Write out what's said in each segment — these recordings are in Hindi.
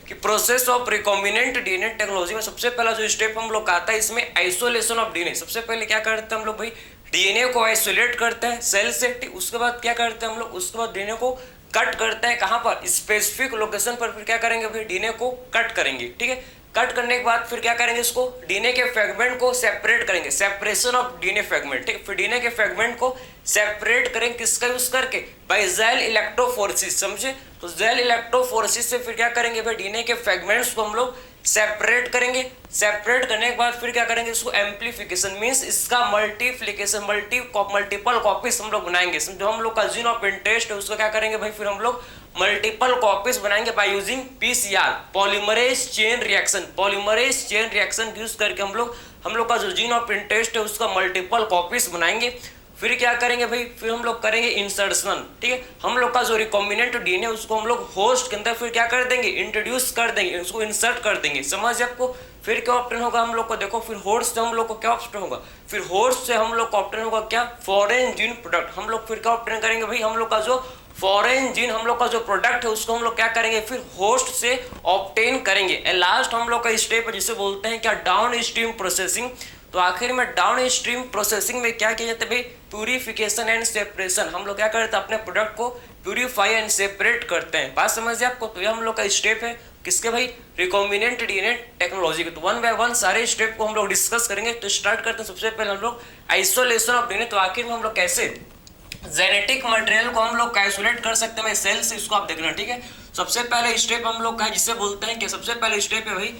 कि process of recombinant DNA technology में सबसे पहला जो स्टेप हम लोग का आता है इसमें आइसोलेशन ऑफ डीएनए। सबसे पहले क्या करते हैं हम लोग भाई, डीएनए को आइसोलेट करते हैं सेल से। उसके बाद क्या करते हैं हम लोग, उसके बाद डीएनए को कट करते हैं कहाँ पर, स्पेसिफिक लोकेशन पर। फिर क्या करेंगे भाई, डीएनए को कट करेंगे, ठीक है। कट करने के बाद फिर क्या करेंगे, इसको डीएनए के फ्रेगमेंट को सेपरेट करेंगे, सेपरेशन ऑफ डीएनए फ्रेगमेंट, ठीक है। फिर डीएनए के फ्रेगमेंट को सेपरेट करेंगे किसका यूज करके, बाय जेल इलेक्ट्रोफोरेसिस, समझे। तो जेल इलेक्ट्रोफोरेसिस से फिर क्या करेंगे भाई, डीएनए के फ्रेगमेंट्स को हम लोग सेपरेट करेंगे। सेपरेट करने के बाद फिर क्या करेंगे, इसको एम्प्लीफिकेशन मींस इसका मल्टीप्लिकेशन, मल्टीपल कॉपीज हम लोग बनाएंगे। जो हम लोग का जीन ऑफ इंटरेस्ट है उसको क्या करेंगे भाई, फिर हम लोग मल्टीपल कॉपीज बनाएंगे bye using PCR, polymerase chain reaction. Polymerase chain reaction use करके हम लोग का जो जीन ऑफ इंटरेस्ट है उसका मल्टीपल कॉपीज बनाएंगे। फिर क्या करेंगे भाई, फिर हम लोग करेंगे इंसर्शन, ठीक है। हम लोग का जो रिकॉम्बिनेंट डीएनए उसको हम लोग होस्ट के अंदर फिर क्या कर देंगे, इंट्रोड्यूस कर देंगे, उसको इंसर्ट कर देंगे, समझ आपको। फिर क्या ऑप्शन होगा हम लोग को, देखो फिर होस्ट से हम लोग को क्या ऑप्शन होगा, फिर होस्ट से हम लोग का ऑप्शन होगा क्या, फॉरेन जीन प्रोडक्ट। हम लोग फिर क्या ऑप्शन करेंगे भाई, हम लोग का जो फॉरेन जीन हम लोग का जो प्रोडक्ट है उसको हम लोग क्या करेंगे, फिर होस्ट से ऑब्टेन करेंगे। एंड लास्ट हम लोग का स्टेप है जिसे बोलते हैं क्या, डाउन स्ट्रीम प्रोसेसिंग। तो आखिर में डाउन स्ट्रीम प्रोसेसिंग में क्या किया जाता है भाई, प्यूरिफिकेशन एंड सेपरेशन। हम लोग क्या करते हैं, अपने प्रोडक्ट को प्यूरिफाई एंड सेपरेट करते हैं। बात समझिए आपको। तो ये हम लोग का स्टेप है किसके भाई, रिकॉम्बिनेंट डीएनए टेक्नोलॉजी के। तो वन बाय वन सारे स्टेप को हम लोग डिस्कस करेंगे। तो स्टार्ट करते हैं सबसे पहले हम लोग आइसोलेशन ऑफ डीएनए। तो आखिर में हम लोग कैसे जेनेटिक मटेरियल को हम लोग आइसोलेट कर सकते हैं सेल से, इसको आप देखना, ठीक है। सबसे पहले स्टेप हम लोग का है जिसे बोलते हैं कि सबसे पहले स्टेप है भाई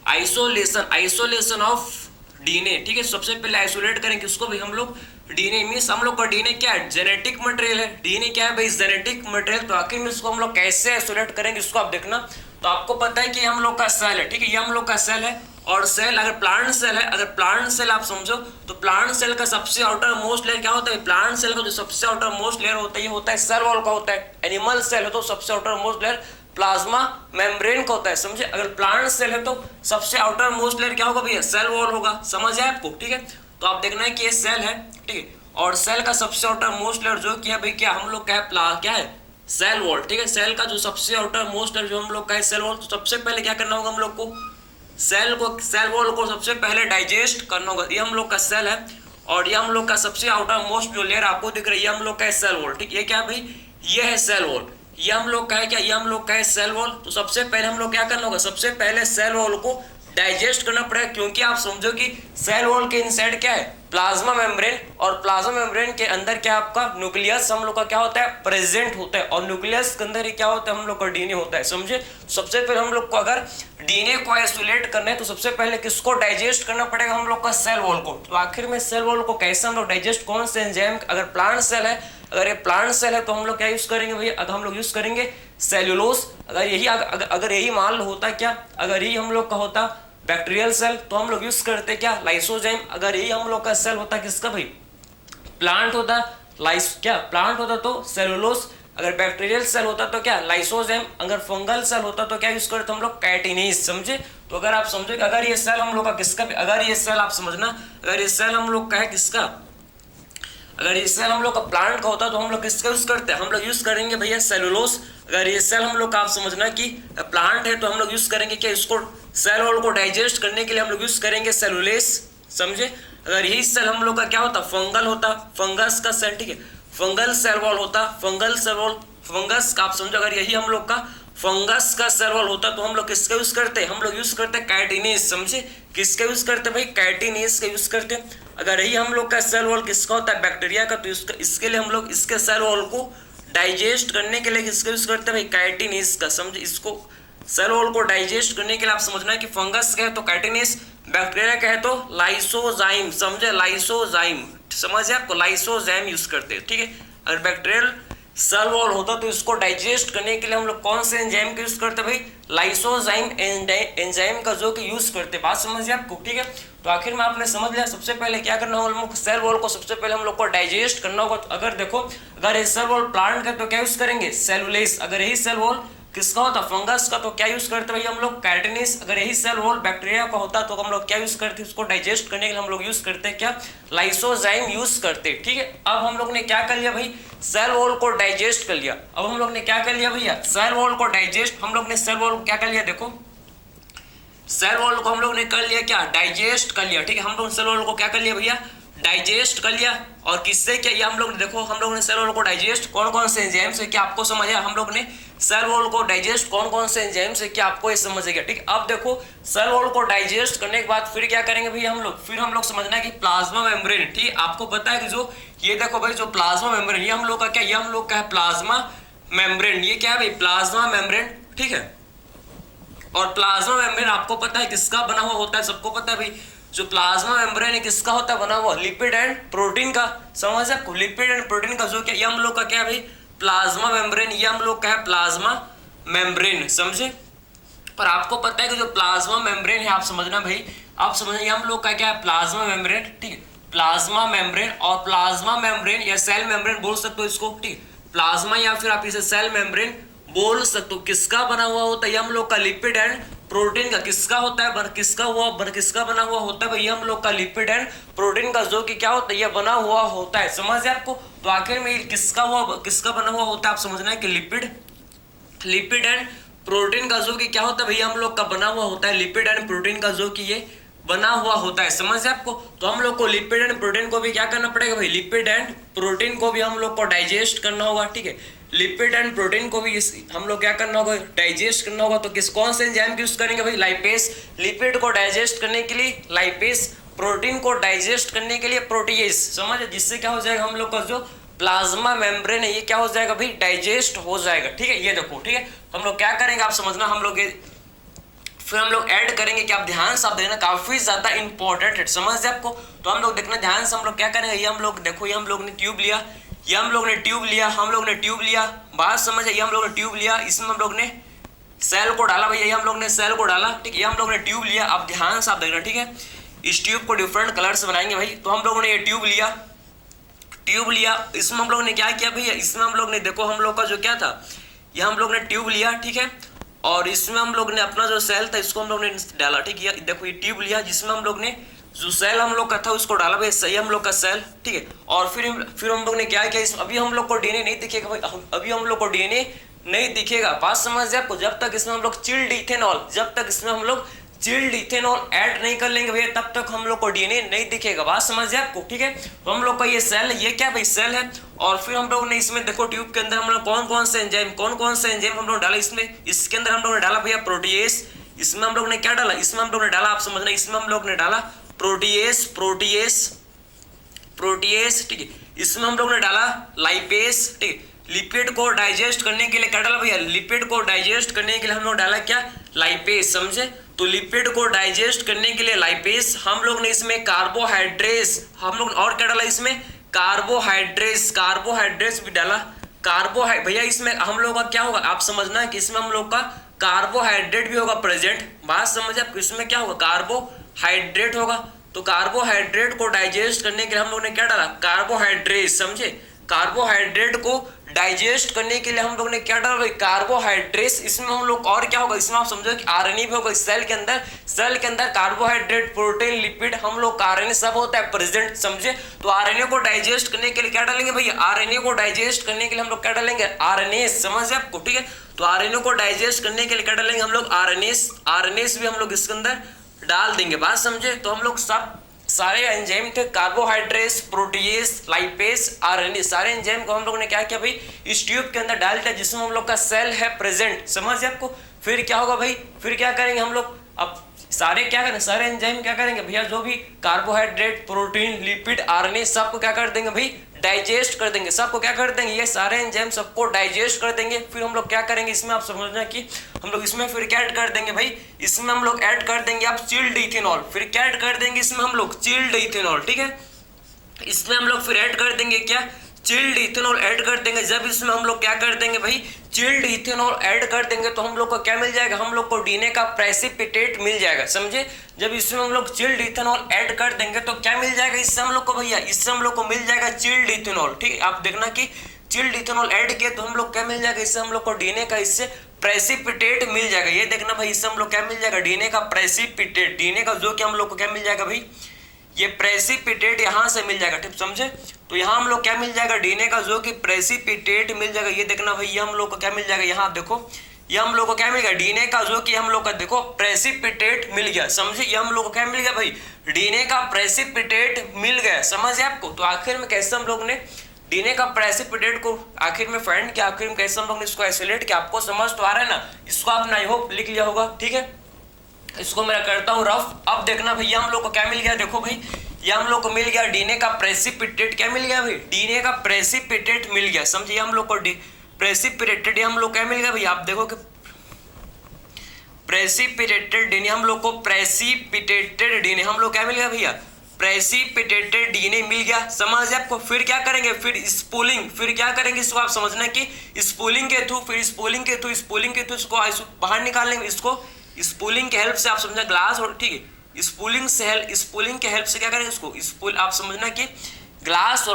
आइसोलेशन ऑफ डीएनए, ठीक है। सबसे पहले आइसोलेट करेंगे उसको भाई हम लोग, डीएनए मींस हम लोग का डीएनए क्या है, जेनेटिक मटेरियल है। डीएनए क्या है भाई, जेनेटिक मटेरियल। तो आखिर में इसको हम लोग कैसे आइसोलेट करेंगे इसको आप देखना। तो आपको पता है कि हम लोग का सेल है, ठीक है, ये हम लोग का सेल है। और सेल अगर प्लांट सेल है, अगर प्लांट सेल आप समझो तो प्लांट सेल का सबसे आउटर मोस्ट लेयर क्या होता है, प्लांट सेल का जो सबसे आउटर मोस्ट लेयर होता है ये होता है सेल वॉल का होता है। एनिमल सेल है तो सबसे outer most layer plasma membrane का होता है, समझे। अगर प्लांट सेल है तो सबसे आउटर मोस्ट लेयर क्या होगा भैया, सेल वॉल होगा, समझ आए आपको, ठीक है। तो आप देखना है कि ये सेल है, ठीक है। और सेल का सबसे आउटर मोस्ट लेयर जो क्या भाई, क्या हम लोग क्या है सेल वॉल, ठीक है। सेल का जो सबसे आउटर मोस्ट लेयर जो हम लोग का है सेल वॉल। तो सबसे पहले क्या करना होगा हम लोग को, सेल वॉल को सबसे पहले डाइजेस्ट करना होगा। ये हम लोग का सेल है और ये हम लोग का सबसे आउटर मोस्ट जो लेयर आपको दिख रही है ये हम लोग का है सेल वॉल, ठीक। ये क्या भाई, ये है सेल वॉल। ये हम लोग का है क्या, ये हम लोग का है सेल वॉल। तो सबसे पहले हम लोग क्या करना होगा, सबसे पहले सेल वॉल को डाइजेस्ट करना पड़ेगा, क्योंकि आप समझो कि सेल वॉल के इनसाइड क्या है, प्लाज्मा मेम्ब्रेन। और प्लाज्मा मेम्ब्रेन के अंदर क्या आपका न्यूक्लियस हम लोग का क्या होता है, प्रेजेंट होता है। और न्यूक्लियस के अंदर ही क्या होता है, हम लोग का डीएनए होता है, समझे। सबसे पहले हम लोग को अगर डीएनए को आइसोलेट करना है तो सबसे पहले किसको डाइजेस्ट करना पड़ेगा, हम लोग का सेल वॉल को। तो आखिर में सेल वॉल को कैसे हम लोग डाइजेस्ट, कौन से एंजाइम, अगर प्लांट सेल है, अगर ये प्लांट सेल है तो हम लोग क्या यूज करेंगे भैया, अगर हम लोग यूज करेंगे सेल्यूलोज। अगर यही मान लो होता क्या, अगर यही हम लोग का होता बैक्टीरियल सेल तो हम लोग यूज करते क्या, लाइसोजाइम। अगर यही हम लोग का सेल होता किसका भाई, प्लांट होता, प्लांट होता तो सेलुलोज। अगर बैक्टीरियल सेल होता तो क्या, लाइसोजाइम। अगर फंगल सेल होता तो क्या यूज करते हम लोग, कैटिनेज, समझे। तो अगर आप समझो कि अगर ये सेल हम लोग का किसका, अगर ये सेल आप समझना, अगर ये सेल हम लोग का है किसका, अगर ये सेल हम लोग का प्लांट का होता तो हम लोग किसका यूज करते हैं, हम लोग यूज करेंगे भैया सेलुलोज। अगर ये सेल हम लोग का आप समझना कि प्लांट है तो हम लोग यूज करेंगे क्या, इसको सेल वॉल को डाइजेस्ट करने के लिए हम लोग यूज करेंगे सेलुलेस, समझे। अगर यही सेल हम लोग का क्या होता, फंगल होता, फंगस का सेल, ठीक है, फंगल सेल वॉल होता, फंगल सेल वॉल, फंगस का आप समझो अगर यही हम लोग का फंगस का सेल वॉल होता तो हम लोग किसका यूज करते, हम लोग यूज करते कैटिनेज, समझे। किसका यूज करते भाई, कैटिनेज का यूज करते। अगर यही हम लोग का सेल वॉल किसका होता है, बैक्टीरिया का, तो इसके लिए हम लोग इसके सेल वॉल को डाइजेस्ट करने के लिए किसका यूज करते हैं भाई, कैटिनेज का, समझे। इसको सेल वॉल को डाइजेस्ट करने के लिए आप समझना है कि फंगस का है तो कैटिनेज, बैक्टीरिया का है तो लाइसोजाइम, समझे, लाइसोजाइम, समझे आपको, लाइसोजाइम यूज करते हैं, ठीक है। अगर बैक्टीरियल सेल वॉल होता तो इसको डाइजेस्ट करने के लिए हम लोग कौन से एंजाइम का यूज करते हैं भाई, लाइसोजाइम एंजाइम का जो कि यूज करते हैं। बात समझिए आपको, ठीक है। तो आखिर में आपने समझ लिया सबसे पहले क्या करना होगा, हम लोग सेल वॉल को सबसे पहले हम लोग को डाइजेस्ट करना होगा। तो अगर देखो, अगर ये सेल वॉल प्लांट का तो क्या यूज करेंगे, सेलुलेस। अगर यही सेल वॉल किसका होता फंगस का, तो क्या यूज करते भाई हम लोग कैटनिस। अगर यही सेल वॉल बैक्टीरिया का होता तो हम लोग क्या यूज करते, उसको डाइजेस्ट करने के लिए हम लोग यूज करते हैं क्या, लाइसोजाइम यूज करते। ठीक है, अब हम लोग ने क्या कर लिया भाई, सेल वॉल को डाइजेस्ट कर लिया। अब हम लोग ने क्या कर लिया भैया, सेल वॉल को डाइजेस्ट, हम लोग ने सेल वॉल को क्या कर लिया, देखो सेल वॉल को हम लोग ने कर लिया क्या, डाइजेस्ट कर लिया। ठीक है, हम लोग सेल वॉल को क्या कर लिया भैया, डाइजेस्ट कर लिया। और किससे क्या, ये हम लोग देखो हम लोग ने सेल वॉल को डाइजेस्ट कौन कौन से एंजाइम से, क्या आपको समझ आया, हम लोग ने सेल वॉल को डाइजेस्ट कौन कौन से एंजाइम से, क्या आपको ये समझ गया। ठीक है, अब देखो सेल वॉल को डाइजेस्ट करने के बाद फिर क्या करेंगे भैया हम लोग, फिर हम लोग समझना है कि प्लाज्मा मेम्ब्रेन। ठीक है, आपको पता है कि जो ये देखो भाई जो प्लाज्मा मेम्ब्रेन, ये हम लोग का क्या, ये हम लोग का है प्लाज्मा मेम्ब्रेन। ये क्या है भाई, प्लाज्मा मेम्ब्रेन। ठीक है, और प्लाज्मा मेम्ब्रेन आपको पता है किसका बना हुआ होता है, सबको पता है भाई जो प्लाज्मा मेम्ब्रेन है किसका होता है बना हुआ, लिपिड एंड प्रोटीन का। समझ आपको, लिपिड एंड प्रोटीन का जो क्या, ये हम लोग का क्या है भाई, प्लाज्मा मेम्ब्रेन। ये हम लोग का है प्लाज्मा मेम्ब्रेन, समझे। पर आपको पता है कि जो प्लाज्मा मेम्ब्रेन है, आप समझना भाई, आप समझना ये हम लोग का क्या है, प्लाज्मा मेम्ब्रेन। ठीक है, प्लाज्मा मेम्ब्रेन, और प्लाज्मा मेम्ब्रेन या सेल मेम्ब्रेन बोल सकते हो इसको। ठीक है, प्लाज्मा या फिर आप इसे सेल मेम्ब्रेन बोल सकते हो। किसका बना हुआ होता है, ये हम लोग का लिपिड एंड प्रोटीन का। किसका होता है, किसका बना हुआ होता है भाई, ये हम लोग का लिपिड एंड प्रोटीन का, जो कि क्या होता है, ये बना हुआ होता है। समझ आपको, तो आखिर में किसका बना हुआ होता है, आप समझना है कि लिपिड एंड प्रोटीन का, जो कि क्या होता है भैया हम लोग का बना हुआ होता है, लिपिड एंड प्रोटीन का, जो कि ये बना हुआ होता है। समझ आपको, तो हम लोग को लिपिड एंड प्रोटीन को भी क्या करना पड़ेगा भाई, लिपिड एंड प्रोटीन को भी हम लोग को डाइजेस्ट करना होगा। ठीक है, लिपिड एंड प्रोटीन को भी हम लोग क्या करना होगा, डाइजेस्ट करना होगा। तो कौन से एंजाइम यूज करेंगे भाई, लाइपेज। लिपिड को डाइजेस्ट करने के लिए लाइपेज, प्रोटीन को डाइजेस्ट करने के लिए प्रोटीएज। समझ, जिससे क्या हो जाएगा, हम लोग का जो प्लाज्मा मेम्ब्रेन है ये क्या हो जाएगा भाई, डाइजेस्ट हो जाएगा। ठीक है, ये देखो। ठीक है, तो हम लोग क्या करेंगे, आप समझना, हम लोग फिर हम लोग ऐड करेंगे कि आप ध्यान से आप देखना, काफी ज्यादा इंपॉर्टेंट है, समझ आपको। तो हम लोग देखना ध्यान से, हम लोग क्या करेंगे, ये हम लोग देखो, ये हम लोग ने ट्यूब लिया, ये हम लोग ने ट्यूब लिया, बात समझ है, ये हम लोग ने ट्यूब लिया, इसमें हम लोग ने सेल को डाला भैया, ये हम लोग ने सेल को डाला। ठीक है, ये हम लोग ने ट्यूब लिया, आप ध्यान से आप देखना। ठीक है, इस ट्यूब को डिफरेंट कलर से बनाएंगे भाई। तो हम लोगों ने ये ट्यूब लिया, इसमें हम लोग ने क्या किया भैया, इसमें हम लोग ने देखो हम लोग का जो क्या था, ये हम लोग ने ट्यूब लिया। ठीक है, और इसमें हम लोग ने अपना जो सेल था इसको हम लोग ने डाला। ठीक है, देखो ये ट्यूब लिया, जिसमें हम लोग ने जो सेल हम लोग का था उसको डाला भाई, सही हम लोग का सेल। ठीक है, और फिर हम लोग ने क्या किया, अभी हम लोग को डीएनए नहीं दिखेगा भाई, अभी हम लोग को डीएनए नहीं दिखेगा। बात समझ आपको, जब तक इसमें हम लोग चिल्ड इथेनॉल ऐड नहीं कर लेंगे भैया, तब तक हम लोग को डीएनए नहीं दिखेगा। बात समझ आपको, ठीक है। तो हम लोग का ये सेल है, ये क्या भाई सेल है। और फिर हम लोग ने इसमें देखो ट्यूब के अंदर हम लोग कौन कौन से एंजाइम हम लोग डाला इसमें, इसके अंदर हम लोग ने डाला भैया प्रोटीएस। इसमें हम लोग ने क्या डाला, इसमें हम लोग ने डाला, आप समझना, इसमें हम लोग ने डाला प्रोटीएस, ठीक है। इसमें हम लोग ने डाला लाइपेस, ठीक है। लिपिड को डाइजेस्ट करने के लिए क्या डाला भैया, लिपिड को डाइजेस्ट करने के लिए हम लोग डाला क्या, लाइपेस, समझे। तो लिपिड को डाइजेस्ट करने के लिए लाइपेस, हम लोग ने इसमें कार्बोहाइड्रेट्स, हम लोग और क्या डाला इसमें, कार्बोहाइड्रेट्स भी डाला। भैया इसमें हम लोग का क्या होगा, आप समझना कि इसमें हम लोग का कार्बोहाइड्रेट भी होगा प्रेजेंट। बात समझे आप, इसमें क्या होगा, कार्बोहाइड्रेट होगा। तो कार्बोहाइड्रेट को डाइजेस्ट करने के लिए हम लोग ने क्या डाला, कार्बोहाइड्रेट, समझे। कार्बोहाइड्रेट को डाइजेस्ट करने के लिए हम लोग ने क्या डाला भाई, कार्बोहाइड्रेट्स। इसमें हम लोग और क्या होगा, इसमें आप समझो कि आरएनए भी होगा। सेल के अंदर कार्बोहाइड्रेट, प्रोटीन, लिपिड, हम लोग का आरएनए सब होता है प्रेजेंट, समझे। तो आरएनए को डाइजेस्ट करने के लिए क्या डालेंगे भैया, आरएनए को डाइजेस्ट करने के लिए हम लोग क्या डालेंगे, आरएनए, समझ आपको, ठीक है। तो आरएनए को डाइजेस्ट करने के लिए क्या डालेंगे हम लोग, आरएनए भी हम लोग इसके अंदर डाल देंगे। बात समझे। तो हम लोग सब सारे एंजाइम थे, कार्बोहाइड्रेट्स, प्रोटीएस, लाइपेस, आरएनए, सारे एंजाइम को हम लोग ने क्या किया भाई, इस ट्यूब के अंदर डाल दिया, जिसमें हम लोग का सेल है प्रेजेंट, समझ आपको। फिर क्या होगा भाई, फिर क्या करेंगे हम लोग, अब सारे क्या करें, सारे एंजाइम क्या करेंगे भैया, जो भी कार्बोहाइड्रेट, प्रोटीन, लिपिड, आरएनए सबको क्या कर देंगे भाई, डाइजेस्ट कर देंगे। सबको क्या कर देंगे, ये सारे एंजाइम सबको डाइजेस्ट कर देंगे। फिर हम लोग क्या करेंगे इसमें, आप समझना कि हम लोग इसमें फिर क्या ऐड कर देंगे भाई, इसमें हम लोग ऐड कर देंगे आप चिल्ड इथेनॉल। फिर क्या ऐड कर देंगे इसमें हम लोग, चिल्ड इथेनॉल, ठीक है। इसमें हम लोग फिर ऐड कर देंगे क्या, चिल्ड इथेनॉल ऐड कर देंगे। जब इसमें हम लोग क्या कर देंगे भाई, चिल्ड इथेनॉल ऐड कर देंगे, तो हम लोग को क्या मिल जाएगा, हम लोग को डीएनए का प्रेसिपिटेट मिल जाएगा, समझे। जब इसमें हम लोग चिल्ड इथेनॉल ऐड कर देंगे तो क्या मिल जाएगा इससे हम लोग को भैया, इससे हम लोग को मिल जाएगा चिल्ड इथेनॉल, ठीक है। आप देखना कि चिल्ड इथेनॉल ऐड किए तो हम लोग क्या मिल जाएगा, इससे हम लोग को डीएनए का इससे प्रेसिपिटेट मिल जाएगा। ये देखना भाई, इससे हम लोग क्या मिल जाएगा, डीएनए का प्रेसिपिटेट, डीएनए का जो कि हम लोग को क्या मिल जाएगा भाई, ये प्रेसिपिटेट यहां से मिल जाएगा, ठीक समझे। तो यहाँ हम लोग क्या मिल जाएगा, डीएनए का जो कि प्रेसिपिटेट मिल जाएगा। ये देखना भाई, ये हम लोग को क्या मिल जाएगा, यहाँ देखो ये हम लोग को क्या मिल गया, डीएनए का जो कि हम लोग का देखो प्रेसिपिटेट मिल गया, समझे। ये हम लोग को क्या मिल गया भाई, डीएनए का प्रेसिपिटेट मिल गया, समझ है आपको। तो आखिर में कैसे हम लोग ने डीएनए का प्रेसिपिटेट को आखिर में फाइंड किया, आखिर में कैसे हम लोग ने इसको आइसोलेट किया, आपको समझ तो आ रहा है ना। इसको आपने आई होप लिख लिया होगा, ठीक है। इसको मैं करता हूँ रफ। अब देखना भैया हम लोग को क्या मिल गया, देखो भाई ये हम लोग को मिल गया डीएनए का प्रेसिपिटेट, क्या मिल गया भाई, डीएनए का प्रेसिपिटेट मिल गया, समझिए। हम लोग को प्रेसिपिटेटेड हम लोग क्या मिल गया भाई, आप देखो कि प्रेसिपिटेटेड डीएनए हम लोग को प्रेसिपिटेटेड डीएनए हम लोग क्या मिल गया भैया, प्रेसिपिटेटेड डीएनए मिल गया, समझ आपको। फिर क्या करेंगे, फिर स्पूलिंग, फिर क्या करेंगे इसको आप समझना कि स्पूलिंग के थ्रू, फिर स्पूलिंग के थ्रू इसको बाहर निकालेंगे, इसको स्पूलिंग के हेल्प से आप समझना ग्लास, और ठीक है स्पूलिंग के हेल्प से क्या करेंगे इसको स्पूल, आप समझना कि ग्लास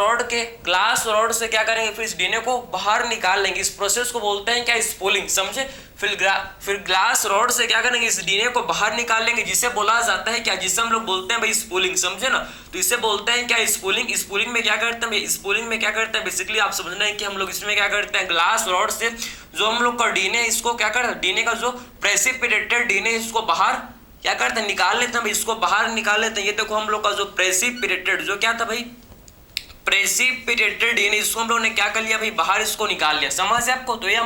रॉड से क्या करेंगे, फिर इस डीएनए को बाहर निकाल लेंगे। इस प्रोसेस को बोलते हैं क्या, स्पूलिंग, समझे। फिर ग्लास रॉड से क्या करेंगे, इस डीएनए को बाहर निकाल लेंगे, जिसे बोला जाता है क्या, जिसे हम लोग बोलते हैं भाई स्पूलिंग, समझे ना। तो इसे बोलते हैं क्या, स्पूलिंग में क्या करते हैं भाई, स्पूलिंग में क्या करते हैं बेसिकली आप समझना है कि हम लोग इसमें क्या करते हैं, ग्लास रॉड से जो हम लोग का डीएनए इसको क्या करते हैं, डीएनए का जो प्रेसिपिटेटेड डीएनए इसको बाहर क्या करते हैं, निकाल लेते हैं भाई, इसको बाहर निकाल लेते हैं। ये देखो हम लोग का जो प्रेसिपिटेटेड जो क्या था भाई, प्रेसिपिटेटेड डीएनए, इसको हम लोग ने क्या कर लिया भाई, बाहर इसको निकाल लिया, समझ है आपको। तो ये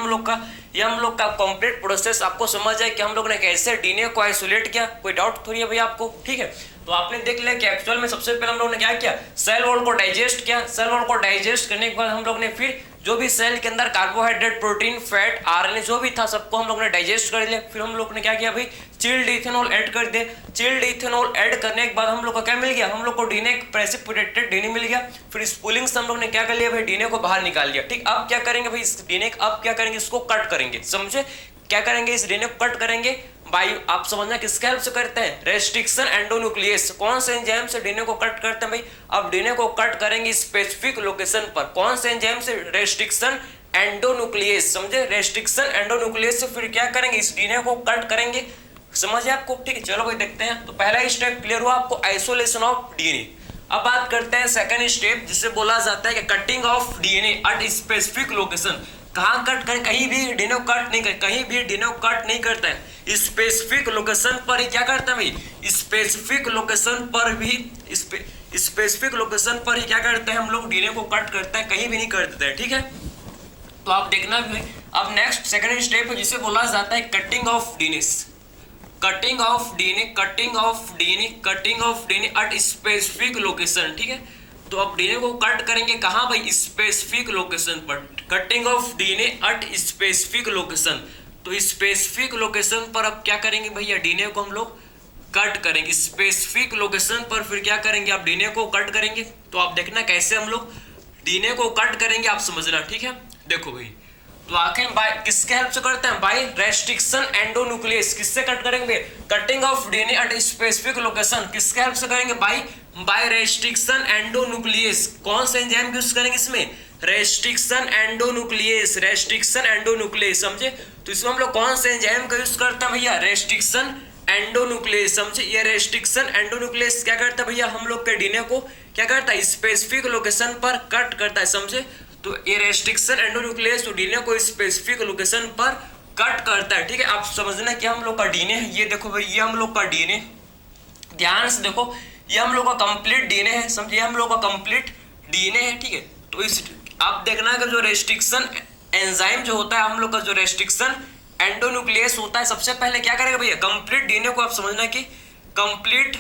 हम लोग का कंप्लीट प्रोसेस आपको समझ है कि हम लोग ने कैसे डीएनए को आइसोलेट किया। कोई डाउट थोड़ी है भाई आपको, ठीक है। तो आपने देख लिया कि एक्चुअल में सबसे पहले हम लोग ने क्या किया, सेल वॉल को डाइजेस्ट किया। सेल वॉल को डाइजेस्ट करने के बाद हम लोग ने फिर जो भी सेल के अंदर कार्बोहाइड्रेट, प्रोटीन, फैट, आरएनए जो भी था सबको हम लोग ने डाइजेस्ट कर लिया। फिर हम लोग ने क्या किया भाई, चिल्ड इथेनॉल ऐड कर दिया। चिल्ड इथेनॉल ऐड करने के बाद हम लोग को क्या मिल गया, हम लोग को डीएनए प्रेसिपिटेटेड डीएनए मिल गया। फिर स्पूलिंग से हम लोग ने क्या कर लिया भाई, डीएनए को बाहर निकाल लिया, ठीक। अब क्या करेंगे भाई, इस डीएनए अब क्या करेंगे, इसको कट करेंगे, समझे। क्या करेंगे, इस डीएनए को कट करेंगे बाय, आप समझना किसके हेल्प से करते हैं, रेस्ट्रिक्शन एंडोन्यूक्लियस। कौन से एंजाइम से डीएनए को कट करते हैं भाई, अब डीएनए को कट करेंगे स्पेसिफिक लोकेशन पर। कौन से एंजाइम से, रेस्ट्रिक्शन एंडोन्यूक्लियस, समझे। रेस्ट्रिक्शन एंडोन्यूक्लियस से फिर क्या करेंगे, इस डीएनए को कट करेंगे, समझे आपको, ठीक है। चलो भाई देखते हैं। तो पहला स्टेप क्लियर हुआ आपको, आइसोलेशन ऑफ डीएनए। अब बात करते हैं सेकंड स्टेप, जिसे बोला जाता है कि cutting of DNA at specific location. कहाँ कट करें, कहीं भी डीएनए कट नहीं कर, कहीं भी डीएनए कट नहीं करता है, स्पेसिफिक लोकेशन पर ही क्या करता है भाई, स्पेसिफिक लोकेशन पर भी स्पेसिफिक लोकेशन पर ही क्या करते हैं हम लोग, डीएनए को कट करते हैं, कहीं भी नहीं कर देते हैं, ठीक है। तो आप देखना भी। अब नेक्स्ट सेकंड स्टेप है जिसे बोला जाता है cutting of DNA, cutting of DNA at specific location, ठीक है। तो अब डीएनए को कट करेंगे कहाँ भाई, स्पेसिफिक लोकेशन पर। Cutting of DNA at specific location, तो स्पेसिफिक लोकेशन पर अब क्या करेंगे भैया, डीएनए को हम लोग कट करेंगे स्पेसिफिक लोकेशन पर। फिर क्या करेंगे, आप डीएनए को कट करेंगे। तो आप देखना कैसे हम लोग डीएनए को कट करेंगे, आप समझना, ठीक है। देखो भाई, तो आखिर बाय किसके हेल्प से करते हैं, बाय रेस्ट्रिक्शन एंडोन्यूक्लियस। किससे कट करेंगे, cutting of DNA at specific location, किसके हेल्प से करेंगे, बाय रेस्ट्रिक्शन एंडोन्यूक्लियस। कौन से एंजाइम यूज करेंगे इसमें, रेस्ट्रिक्शन एंडोन्यूक्लियस, समझे। तो इसमें हम लोग कौन से एंजाइम का यूज करते हैं भैया, रेस्ट्रिक्शन एंडोन्यूक्लियस, समझे। ये रेस्ट्रिक्शन एंडोन्यूक्लियस क्या करता है भैया, हम लोग के डीएनए को क्या करता है, स्पेसिफिक लोकेशन पर कट करता है, समझे। तो ये रेस्ट्रिक्शन एंडोन्यूक्लियस तो डीएनए को स्पेसिफिक लोकेशन पर कट करता है, ठीक है। आप समझना कि हम लोग का डीएनए है, ये देखो भाई, ये हम लोग का डीएनए, ध्यान से देखो, ये हम लोग का कंप्लीट डीएनए है, समझिए, हम लोग का कंप्लीट डीएनए है, ठीक है। तो इस आप देखना कि जो रेस्ट्रिक्शन एंजाइम जो होता है, हम लोग का जो रेस्ट्रिक्शन एंडोन्यूक्लियस होता है, सबसे पहले क्या करेगा भैया, कंप्लीट डीएनए को, आप समझना कि कंप्लीट